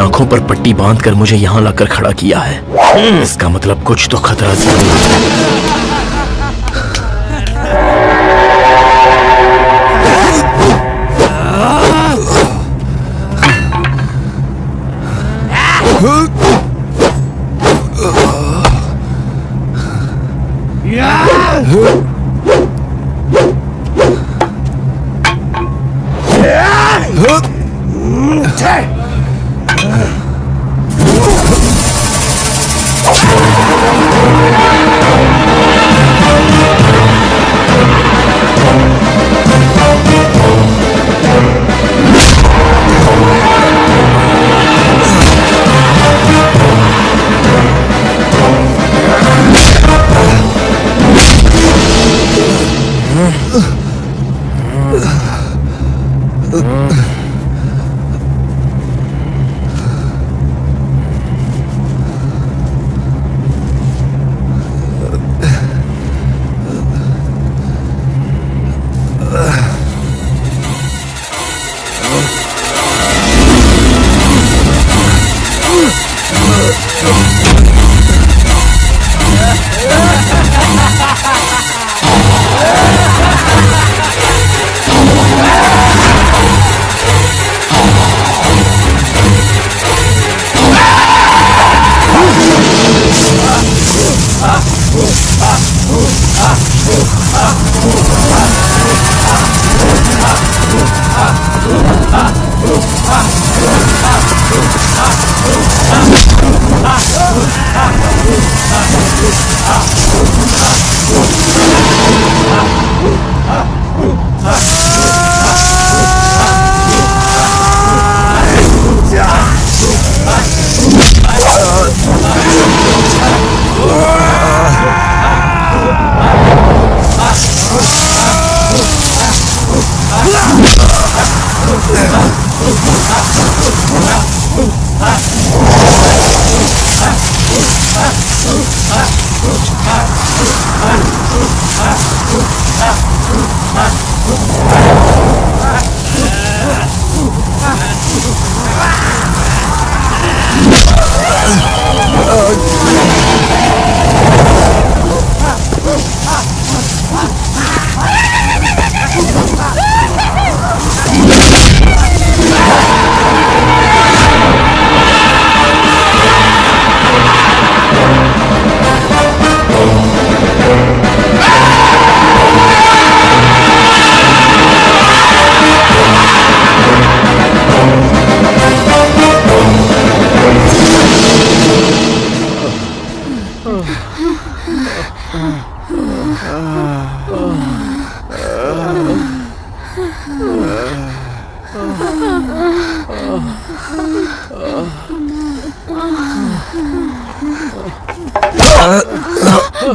[SPEAKER 2] आंखों पर पट्टी बांधकर मुझे यहाँ लाकर खड़ा किया है। इसका मतलब कुछ तो खतरा जरूर है।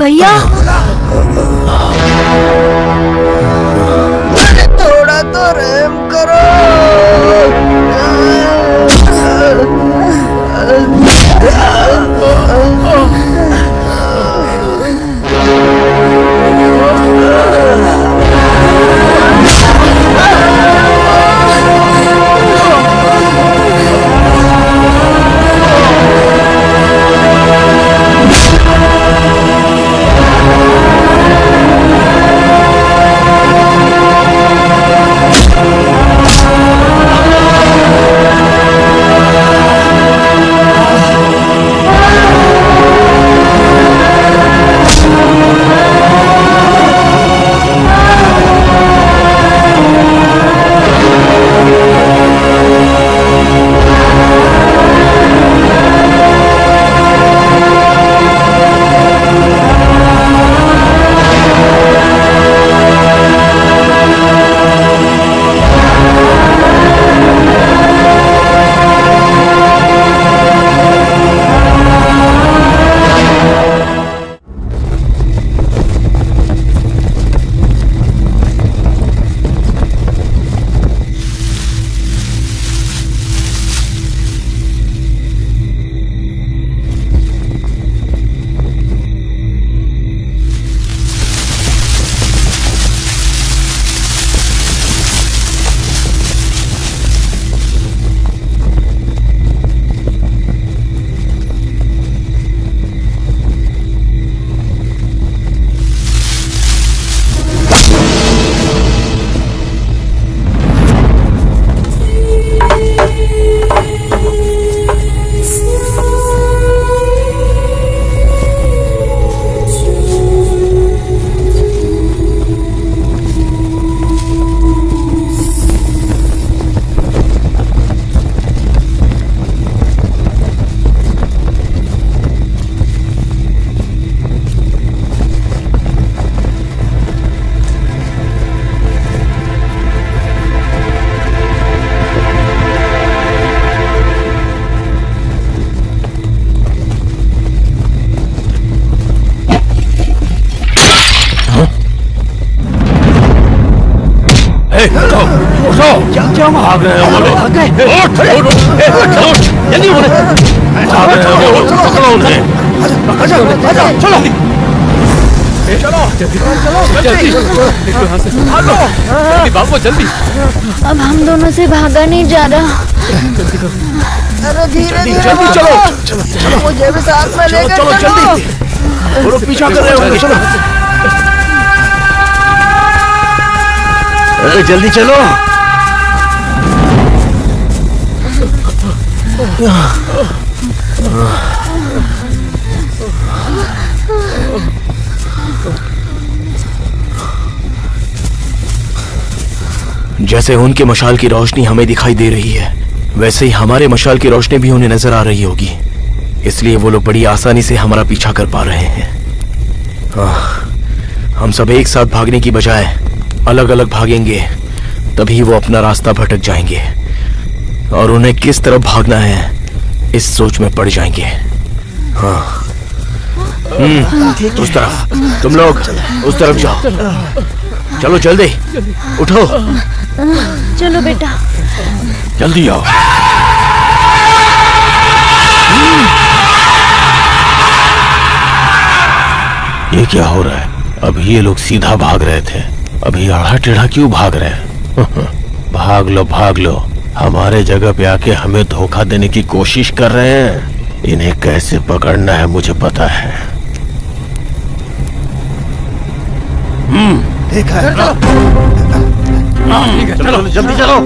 [SPEAKER 6] भैया
[SPEAKER 3] थोड़ा तो रहम करो।
[SPEAKER 1] उठो उठो, क्या भाग रहे हो वो लोग? उठ, जल्दी उन्हें भाग रहे हो वो, पकड़ो उन्हें। चलो जल्दी बाबू, जल्दी।
[SPEAKER 6] अब हम दोनों से भागा नहीं जा रहा।
[SPEAKER 3] अरे धीरे धीरे
[SPEAKER 1] जल्दी चलो,
[SPEAKER 3] मुझे भी साथ में लेकर
[SPEAKER 1] चलो
[SPEAKER 3] चलो।
[SPEAKER 1] जल्दी, वो लोग पीछा कर रहे होंगे। चलो अरे जल्दी चलो।
[SPEAKER 2] जैसे उनके मशाल की रोशनी हमें दिखाई दे रही है, वैसे ही हमारे मशाल की रोशनी भी उन्हें नजर आ रही होगी। इसलिए वो लोग बड़ी आसानी से हमारा पीछा कर पा रहे हैं। हम सब एक साथ भागने की बजाय अलग अलग भागेंगे, तभी वो अपना रास्ता भटक जाएंगे और उन्हें किस तरफ भागना है इस सोच में पड़ जाएंगे। हाँ, उस तरफ, तुम लोग उस तरफ जाओ। चलो जल्दी, उठो।
[SPEAKER 6] चलो बेटा।
[SPEAKER 1] जल्दी आओ। ये क्या हो रहा है? अभी ये लोग सीधा भाग रहे थे, अभी आड़ा टेढ़ा क्यों भाग रहे हैं? भाग लो भाग लो, हमारे जगह पे आके हमें धोखा देने की कोशिश कर रहे हैं। इन्हें कैसे पकड़ना है मुझे पता है।
[SPEAKER 7] ठीक है,
[SPEAKER 1] चलो जल्दी चलो।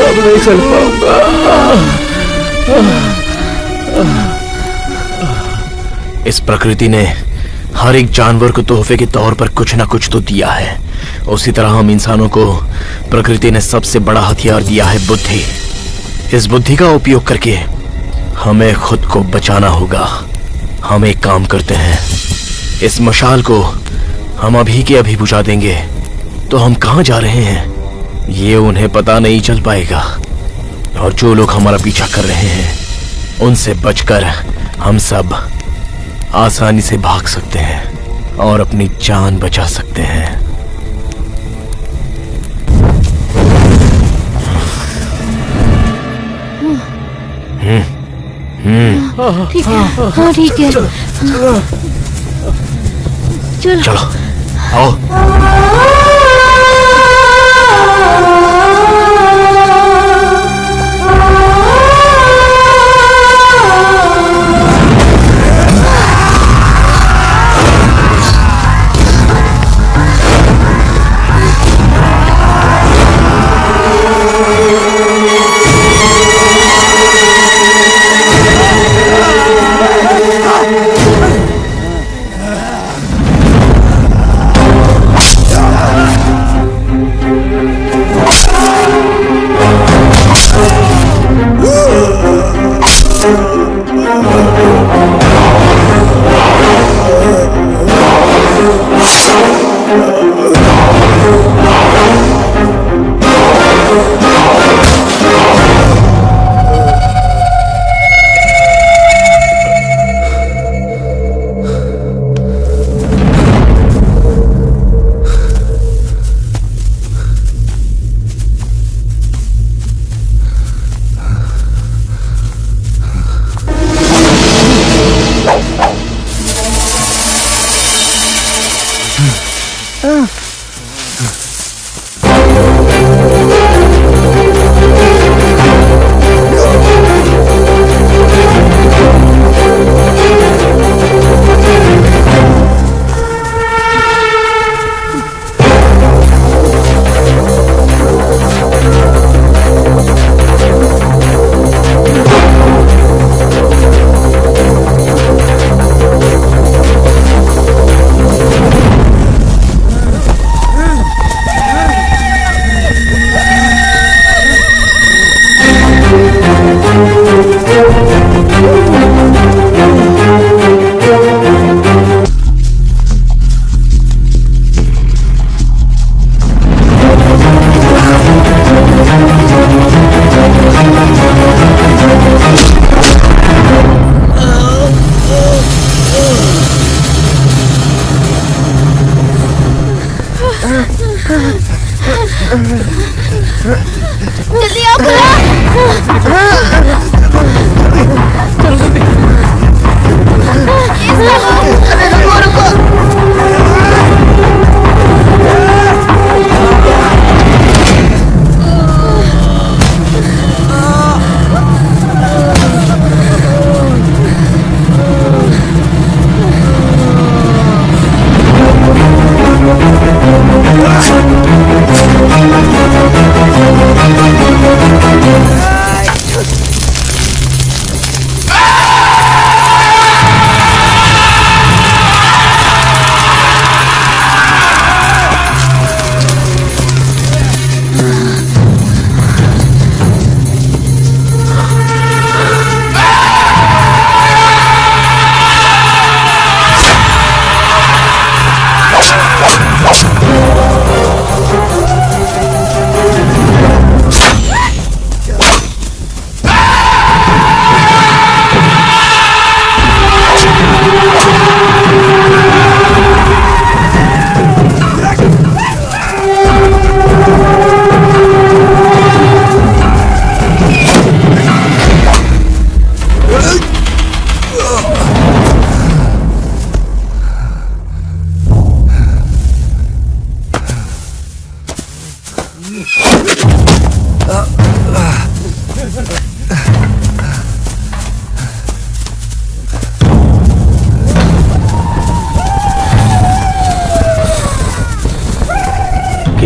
[SPEAKER 4] अब नहीं चल पाऊंगा।
[SPEAKER 2] इस प्रकृति ने हर एक जानवर को तोहफे के तौर पर कुछ ना कुछ तो दिया है। उसी तरह हम इंसानों को प्रकृति ने सबसे बड़ा हथियार दिया है, बुद्धि। इस बुद्धि का उपयोग करके हमें खुद को बचाना होगा। हम एक काम करते हैं, इस मशाल को हम अभी के अभी बुझा देंगे तो हम कहाँ जा रहे हैं ये उन्हें पता नहीं चल पाएगा। और जो लोग हमारा पीछा कर रहे हैं उनसे बचकर हम सब आसानी से भाग सकते हैं और अपनी जान बचा सकते हैं।
[SPEAKER 6] ठीक है, हाँ ठीक है।
[SPEAKER 2] चलो आओ।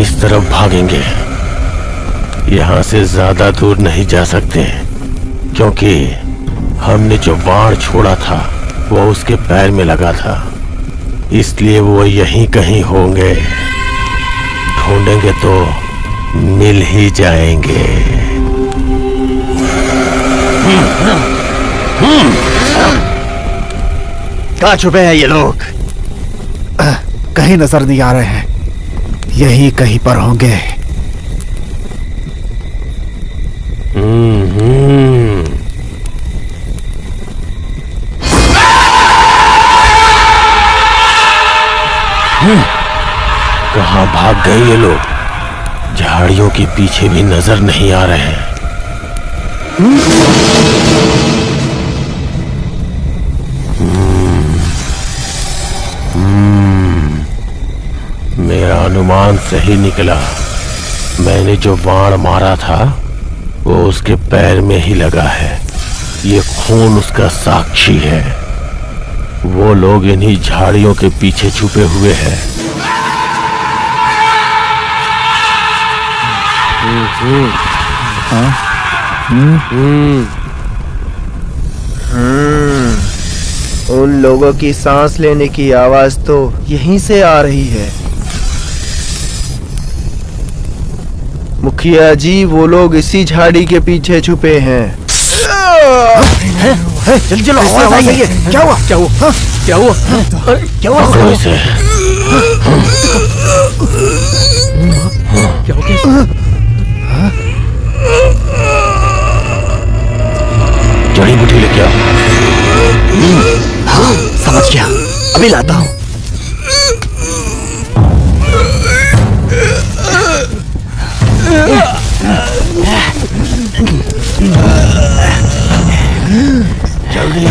[SPEAKER 1] इस तरफ भागेंगे। यहाँ से ज्यादा दूर नहीं जा सकते क्योंकि हमने जो बाण छोड़ा था वो उसके पैर में लगा था, इसलिए वो यहीं कहीं होंगे। ढूंढेंगे तो मिल ही जाएंगे।
[SPEAKER 7] कहाँ छुपे हैं ये लोग? कहीं नजर नहीं आ रहे हैं, यही कहीं पर होंगे।
[SPEAKER 1] कहाँ भाग गए ये लोग? झाड़ियों के पीछे भी नजर नहीं आ रहे हैं। मेरा अनुमान सही निकला। मैंने जो बाण मारा था वो उसके पैर में ही लगा है। ये खून उसका साक्षी है। वो लोग इन्हीं झाड़ियों के पीछे छुपे हुए हैं।
[SPEAKER 3] उन लोगों की सांस लेने की आवाज तो यहीं से आ रही है। मुखिया जी, वो लोग इसी झाड़ी के पीछे छुपे हैं।
[SPEAKER 7] जल्दी चलो, आवाज आई है। क्या हुआ? क्या हुआ? क्या हुआ? क्या हुआ?
[SPEAKER 1] पकड़ो इसे।
[SPEAKER 7] क्या हो गया?
[SPEAKER 1] जड़ी बूटी लेके आओ।
[SPEAKER 8] हाँ, समझ गया, अभी लाता हूँ।
[SPEAKER 1] जल्दी।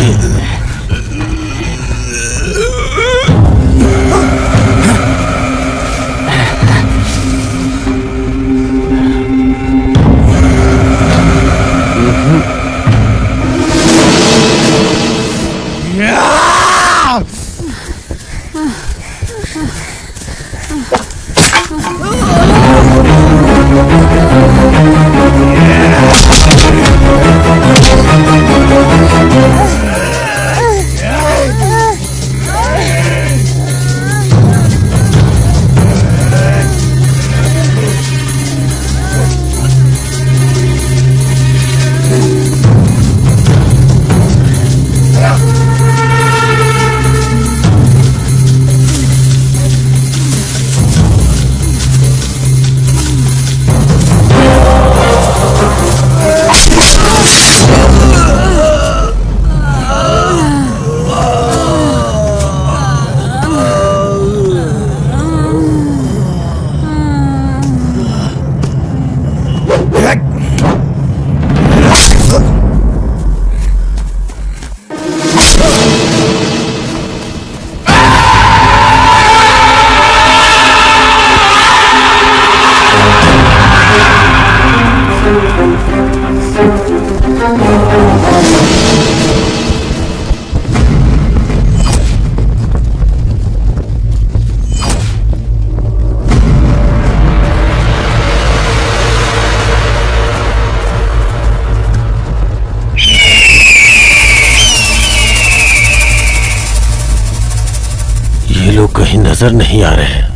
[SPEAKER 1] ये लोग कहीं नजर नहीं आ रहे हैं।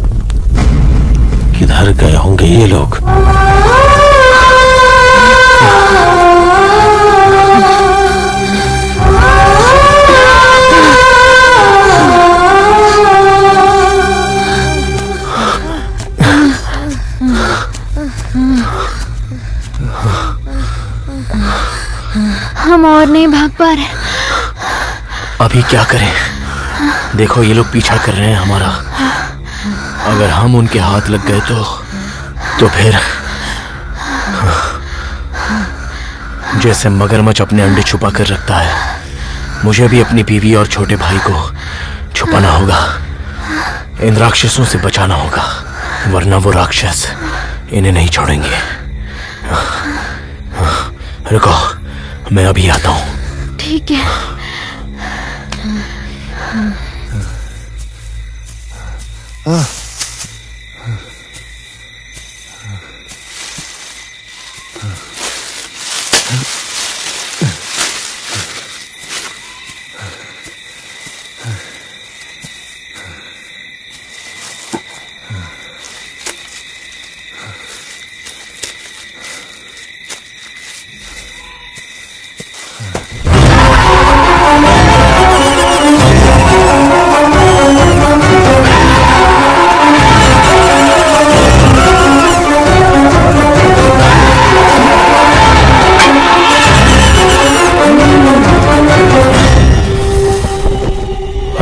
[SPEAKER 1] किधर गए होंगे ये लोग?
[SPEAKER 6] हम और नहीं भाग पा रहे।
[SPEAKER 2] अभी क्या करें? देखो ये लोग पीछा कर रहे हैं हमारा। अगर हम उनके हाथ लग गए तो फिर जैसे मगरमच्छ अपने अंडे छुपा कर रखता है, मुझे भी अपनी बीवी और छोटे भाई को छुपाना होगा। इन राक्षसों से बचाना होगा, वरना वो राक्षस इन्हें नहीं छोड़ेंगे। रुको, मैं अभी आता हूँ।
[SPEAKER 6] ठीक है।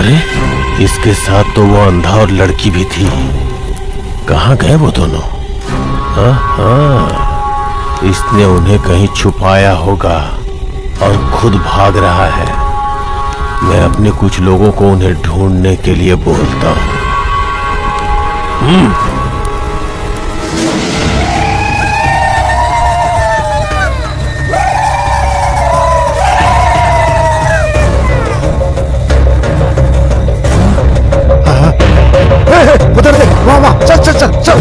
[SPEAKER 1] अरे इसके साथ तो वो अंधा और लड़की भी थी। कहाँ गए वो दोनों? हाँ हाँ, इसने उन्हें कहीं छुपाया होगा और खुद भाग रहा है। मैं अपने कुछ लोगों को उन्हें ढूंढने के लिए बोलता हूँ।
[SPEAKER 7] उधर देख, वहाँ वहाँ, चल चल चल चल।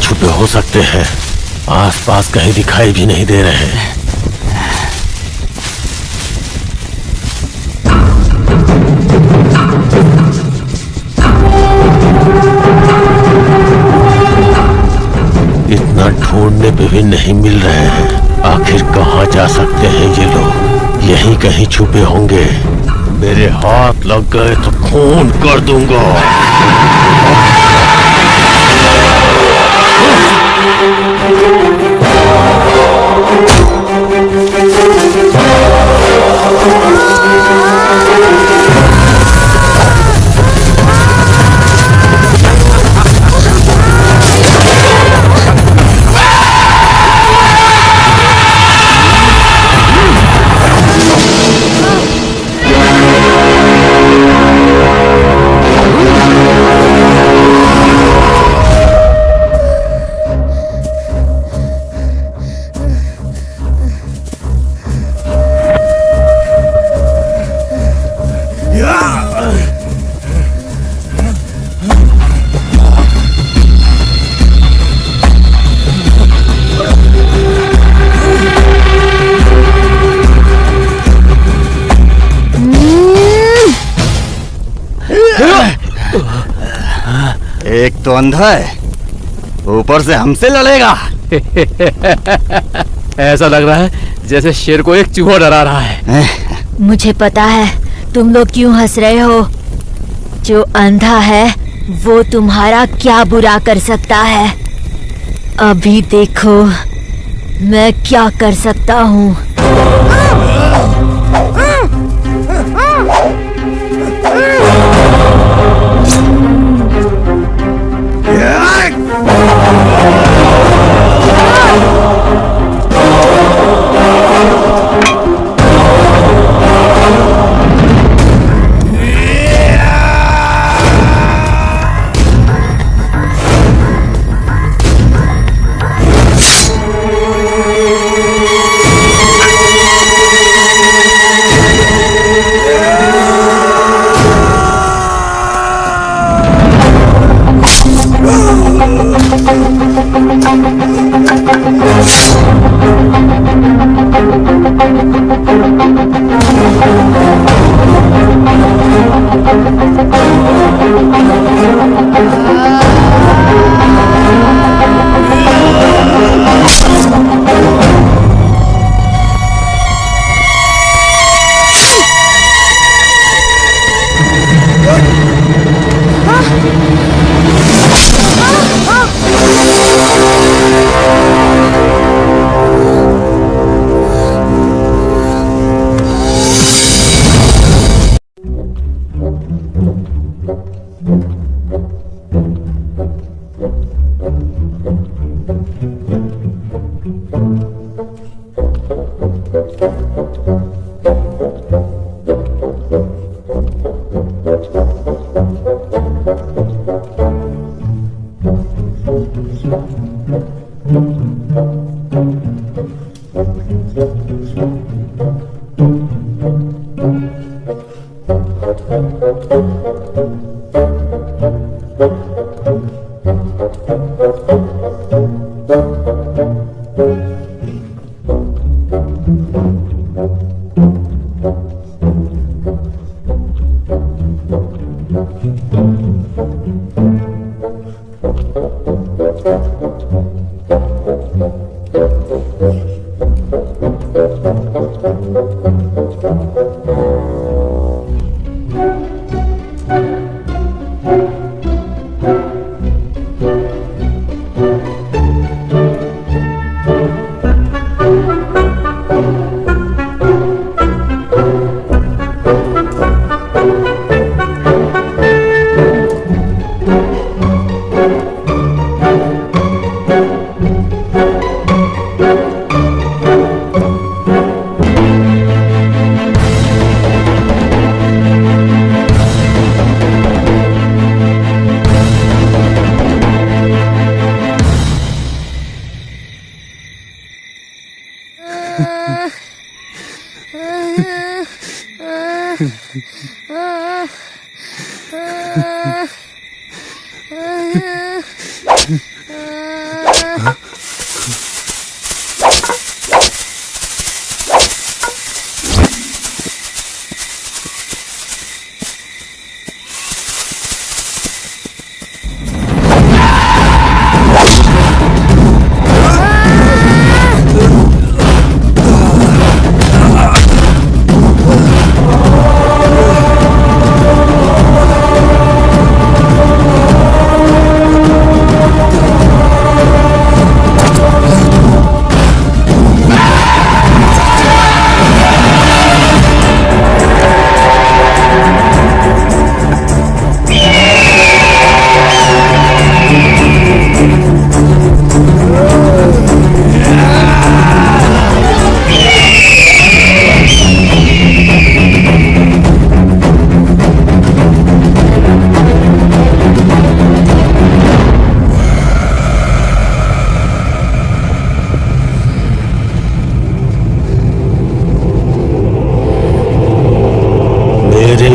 [SPEAKER 1] छुपे हो सकते हैं, आसपास कहीं दिखाई भी नहीं दे रहे हैं। इतना ढूंढने पे भी नहीं मिल रहे हैं। आखिर कहाँ जा सकते हैं ये लोग? यहीं कहीं छुपे होंगे। मेरे हाथ लग गए तो खून कर दूंगा।
[SPEAKER 8] एक तो अंधा है, ऊपर से हमसे लड़ेगा।
[SPEAKER 4] ऐसा लग रहा है जैसे शेर को एक चूहा डरा रहा है।
[SPEAKER 5] मुझे पता है तुम लोग क्यों हंस रहे हो। जो अंधा है वो तुम्हारा क्या बुरा कर सकता है। अभी देखो मैं क्या कर सकता हूँ।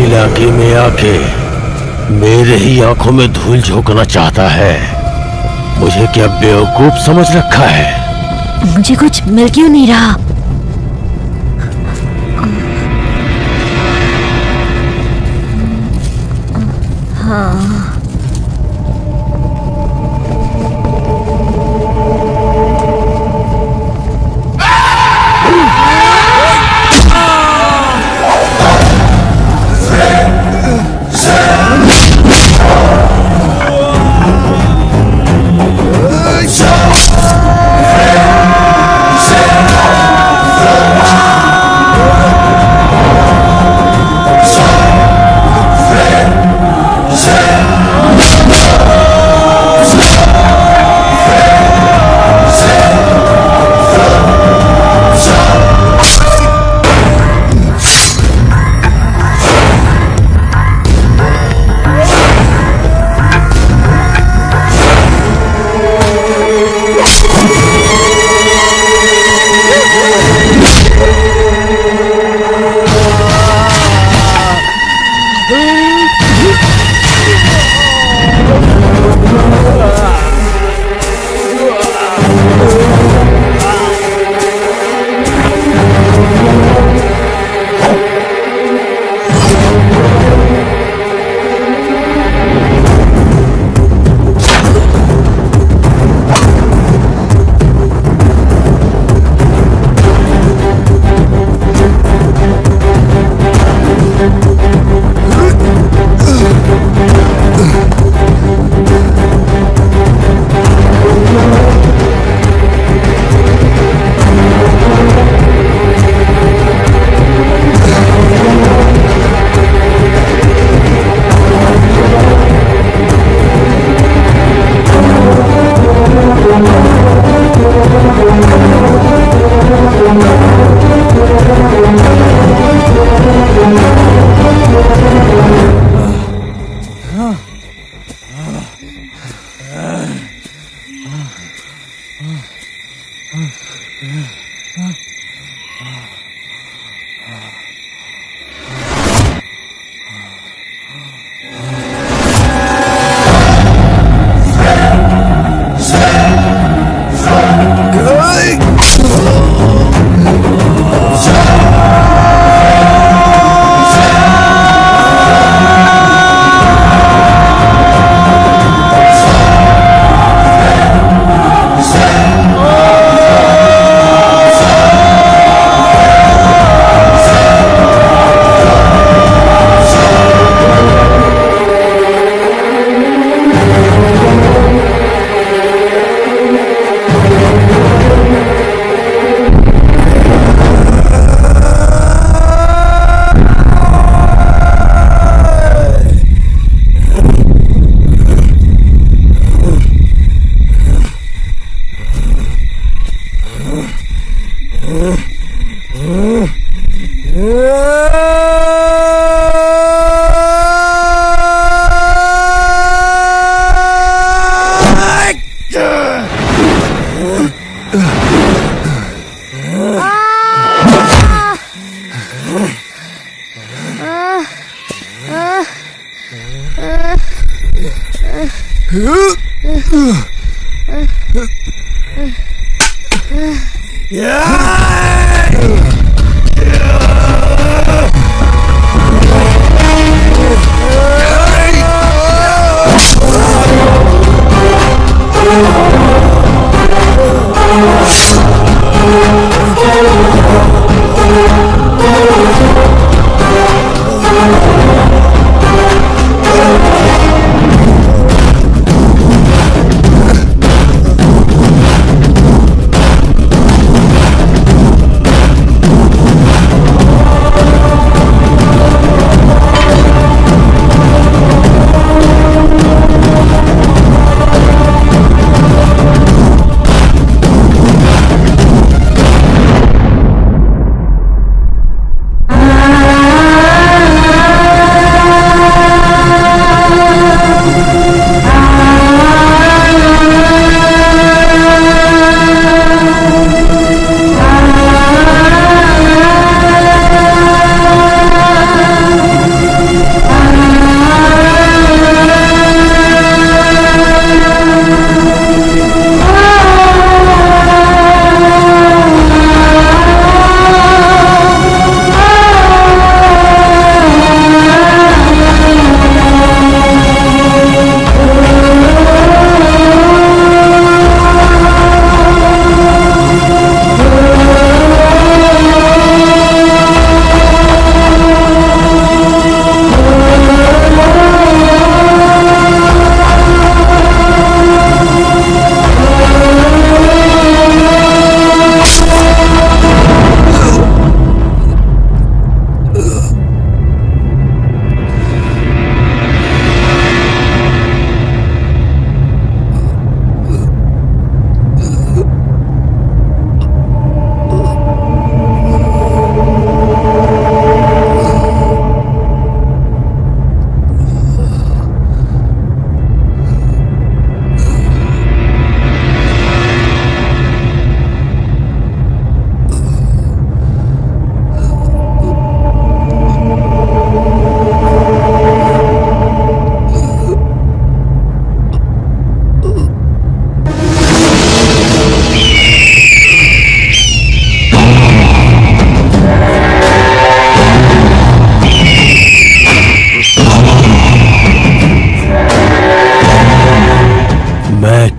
[SPEAKER 1] इलाके में आके मेरे ही आंखों में धूल झोंकना चाहता है। मुझे क्या बेवकूफ समझ रखा है?
[SPEAKER 9] मुझे कुछ मिल क्यों नहीं रहा? हाँ।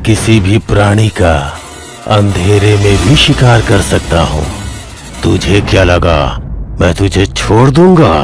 [SPEAKER 1] किसी भी प्राणी का अंधेरे में भी शिकार कर सकता हूँ। तुझे क्या लगा मैं तुझे छोड़ दूंगा?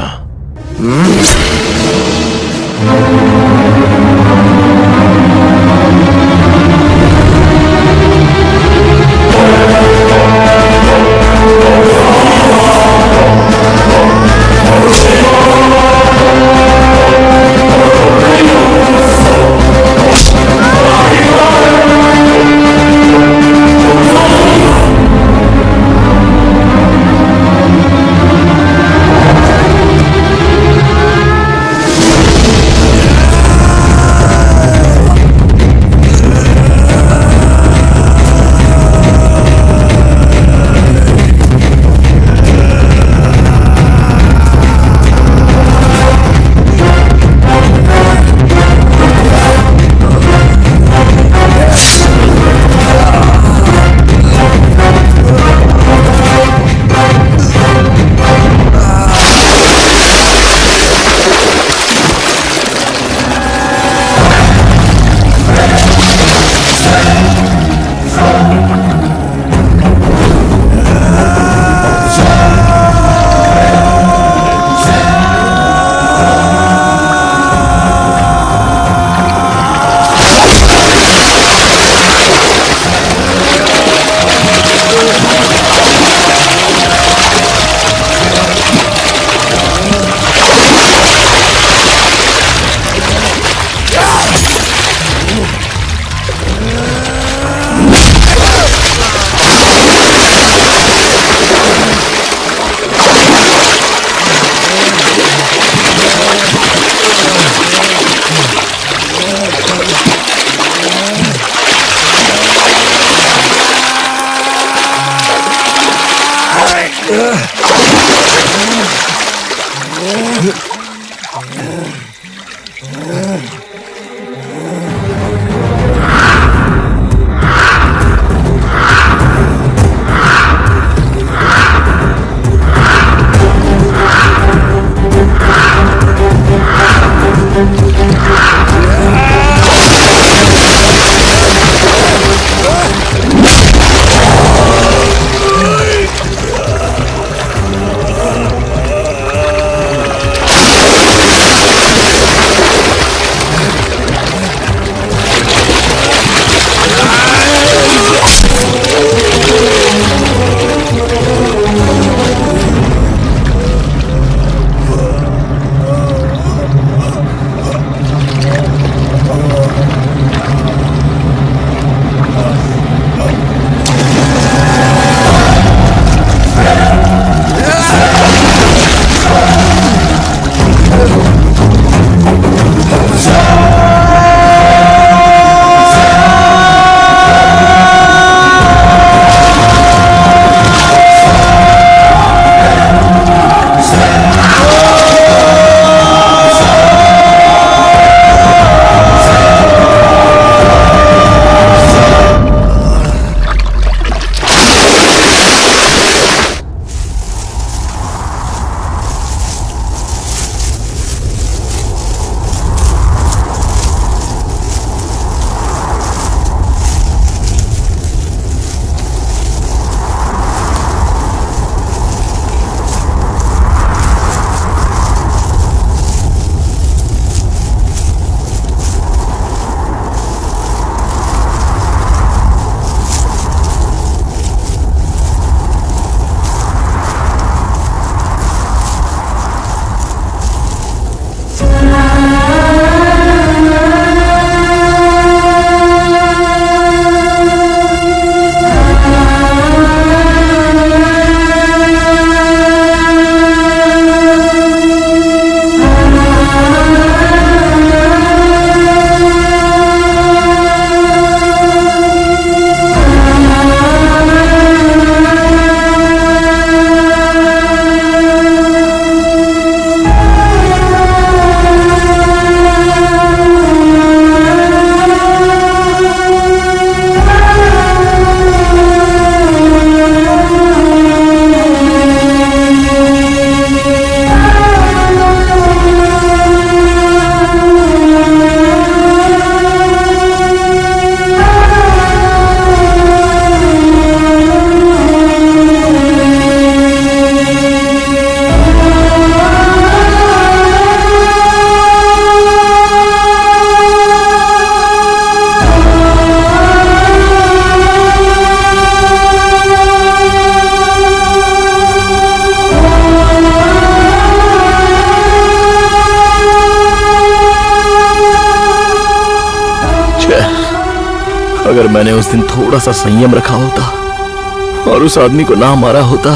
[SPEAKER 2] अगर मैंने उस दिन थोड़ा सा संयम रखा होता और उस आदमी को ना मारा होता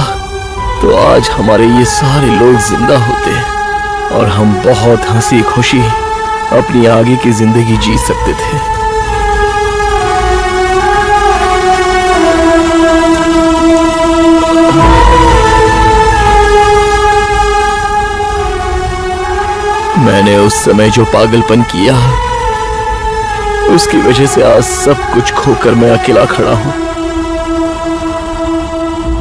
[SPEAKER 2] तो आज हमारे ये सारे लोग जिंदा होते और हम बहुत हंसी खुशी अपनी आगे की जिंदगी जी सकते थे। मैंने उस समय जो पागलपन किया उसकी वजह से आज सब कुछ खोकर मैं अकेला खड़ा हूं।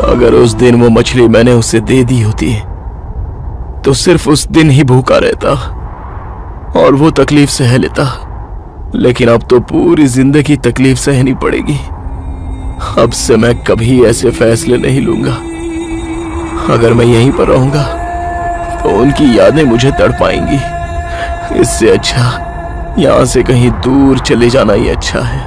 [SPEAKER 2] अगर उस दिन वो मछली मैंने उसे दे दी होती तो सिर्फ उस दिन ही भूखा रहता और वो तकलीफ सह लेता, लेकिन अब तो पूरी जिंदगी तकलीफ सहनी पड़ेगी। अब से मैं कभी ऐसे फैसले नहीं लूंगा। अगर मैं यहीं पर रहूंगा तो उनकी यादें मुझे तड़पाएंगी। इससे अच्छा यहां से कहीं दूर चले जाना ही अच्छा है।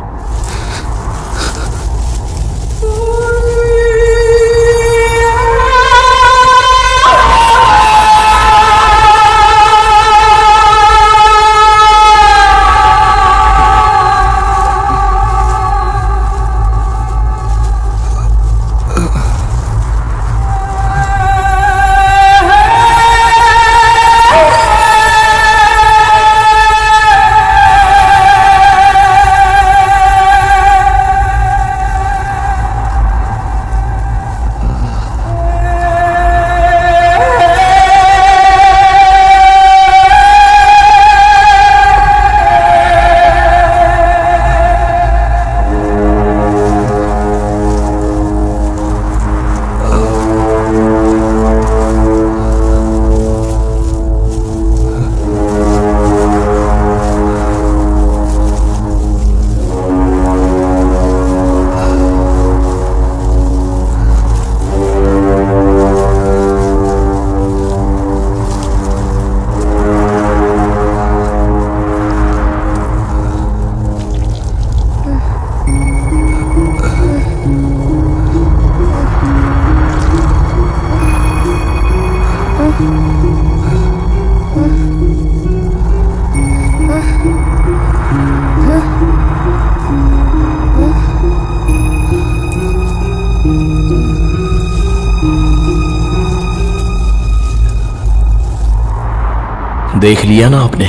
[SPEAKER 2] देख लिया ना आपने,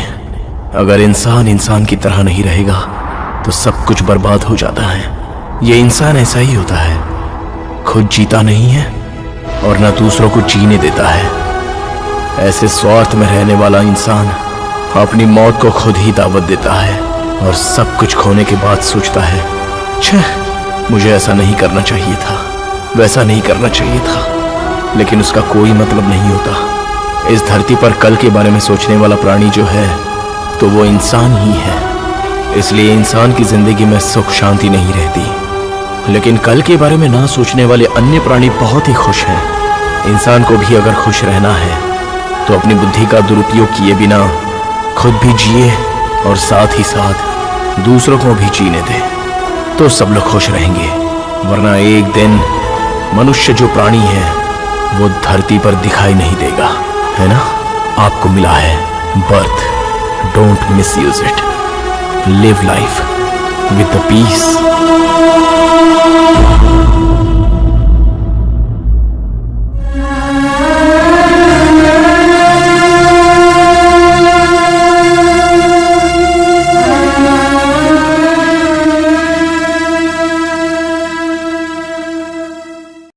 [SPEAKER 2] अगर इंसान इंसान की तरह नहीं रहेगा तो सब कुछ बर्बाद हो जाता है। ये इंसान ऐसा ही होता है, खुद जीता नहीं है और न दूसरों को जीने देता है। ऐसे स्वार्थ में रहने वाला इंसान अपनी मौत को खुद ही दावत देता है और सब कुछ खोने के बाद सोचता है, छह मुझे ऐसा नहीं करना चाहिए था, वैसा नहीं करना चाहिए था। लेकिन उसका कोई मतलब नहीं होता। इस धरती पर कल के बारे में सोचने वाला प्राणी जो है तो वो इंसान ही है। इसलिए इंसान की जिंदगी में सुख शांति नहीं रहती। लेकिन कल के बारे में ना सोचने वाले अन्य प्राणी बहुत ही खुश हैं। इंसान को भी अगर खुश रहना है तो अपनी बुद्धि का दुरुपयोग किए बिना खुद भी जिए और साथ ही साथ दूसरों को भी जीने दे, तो सब लोग खुश रहेंगे। वरना एक दिन मनुष्य जो प्राणी है वो धरती पर दिखाई नहीं देगा, है ना। आपको मिला है birth, don't miss use it, live life with the piece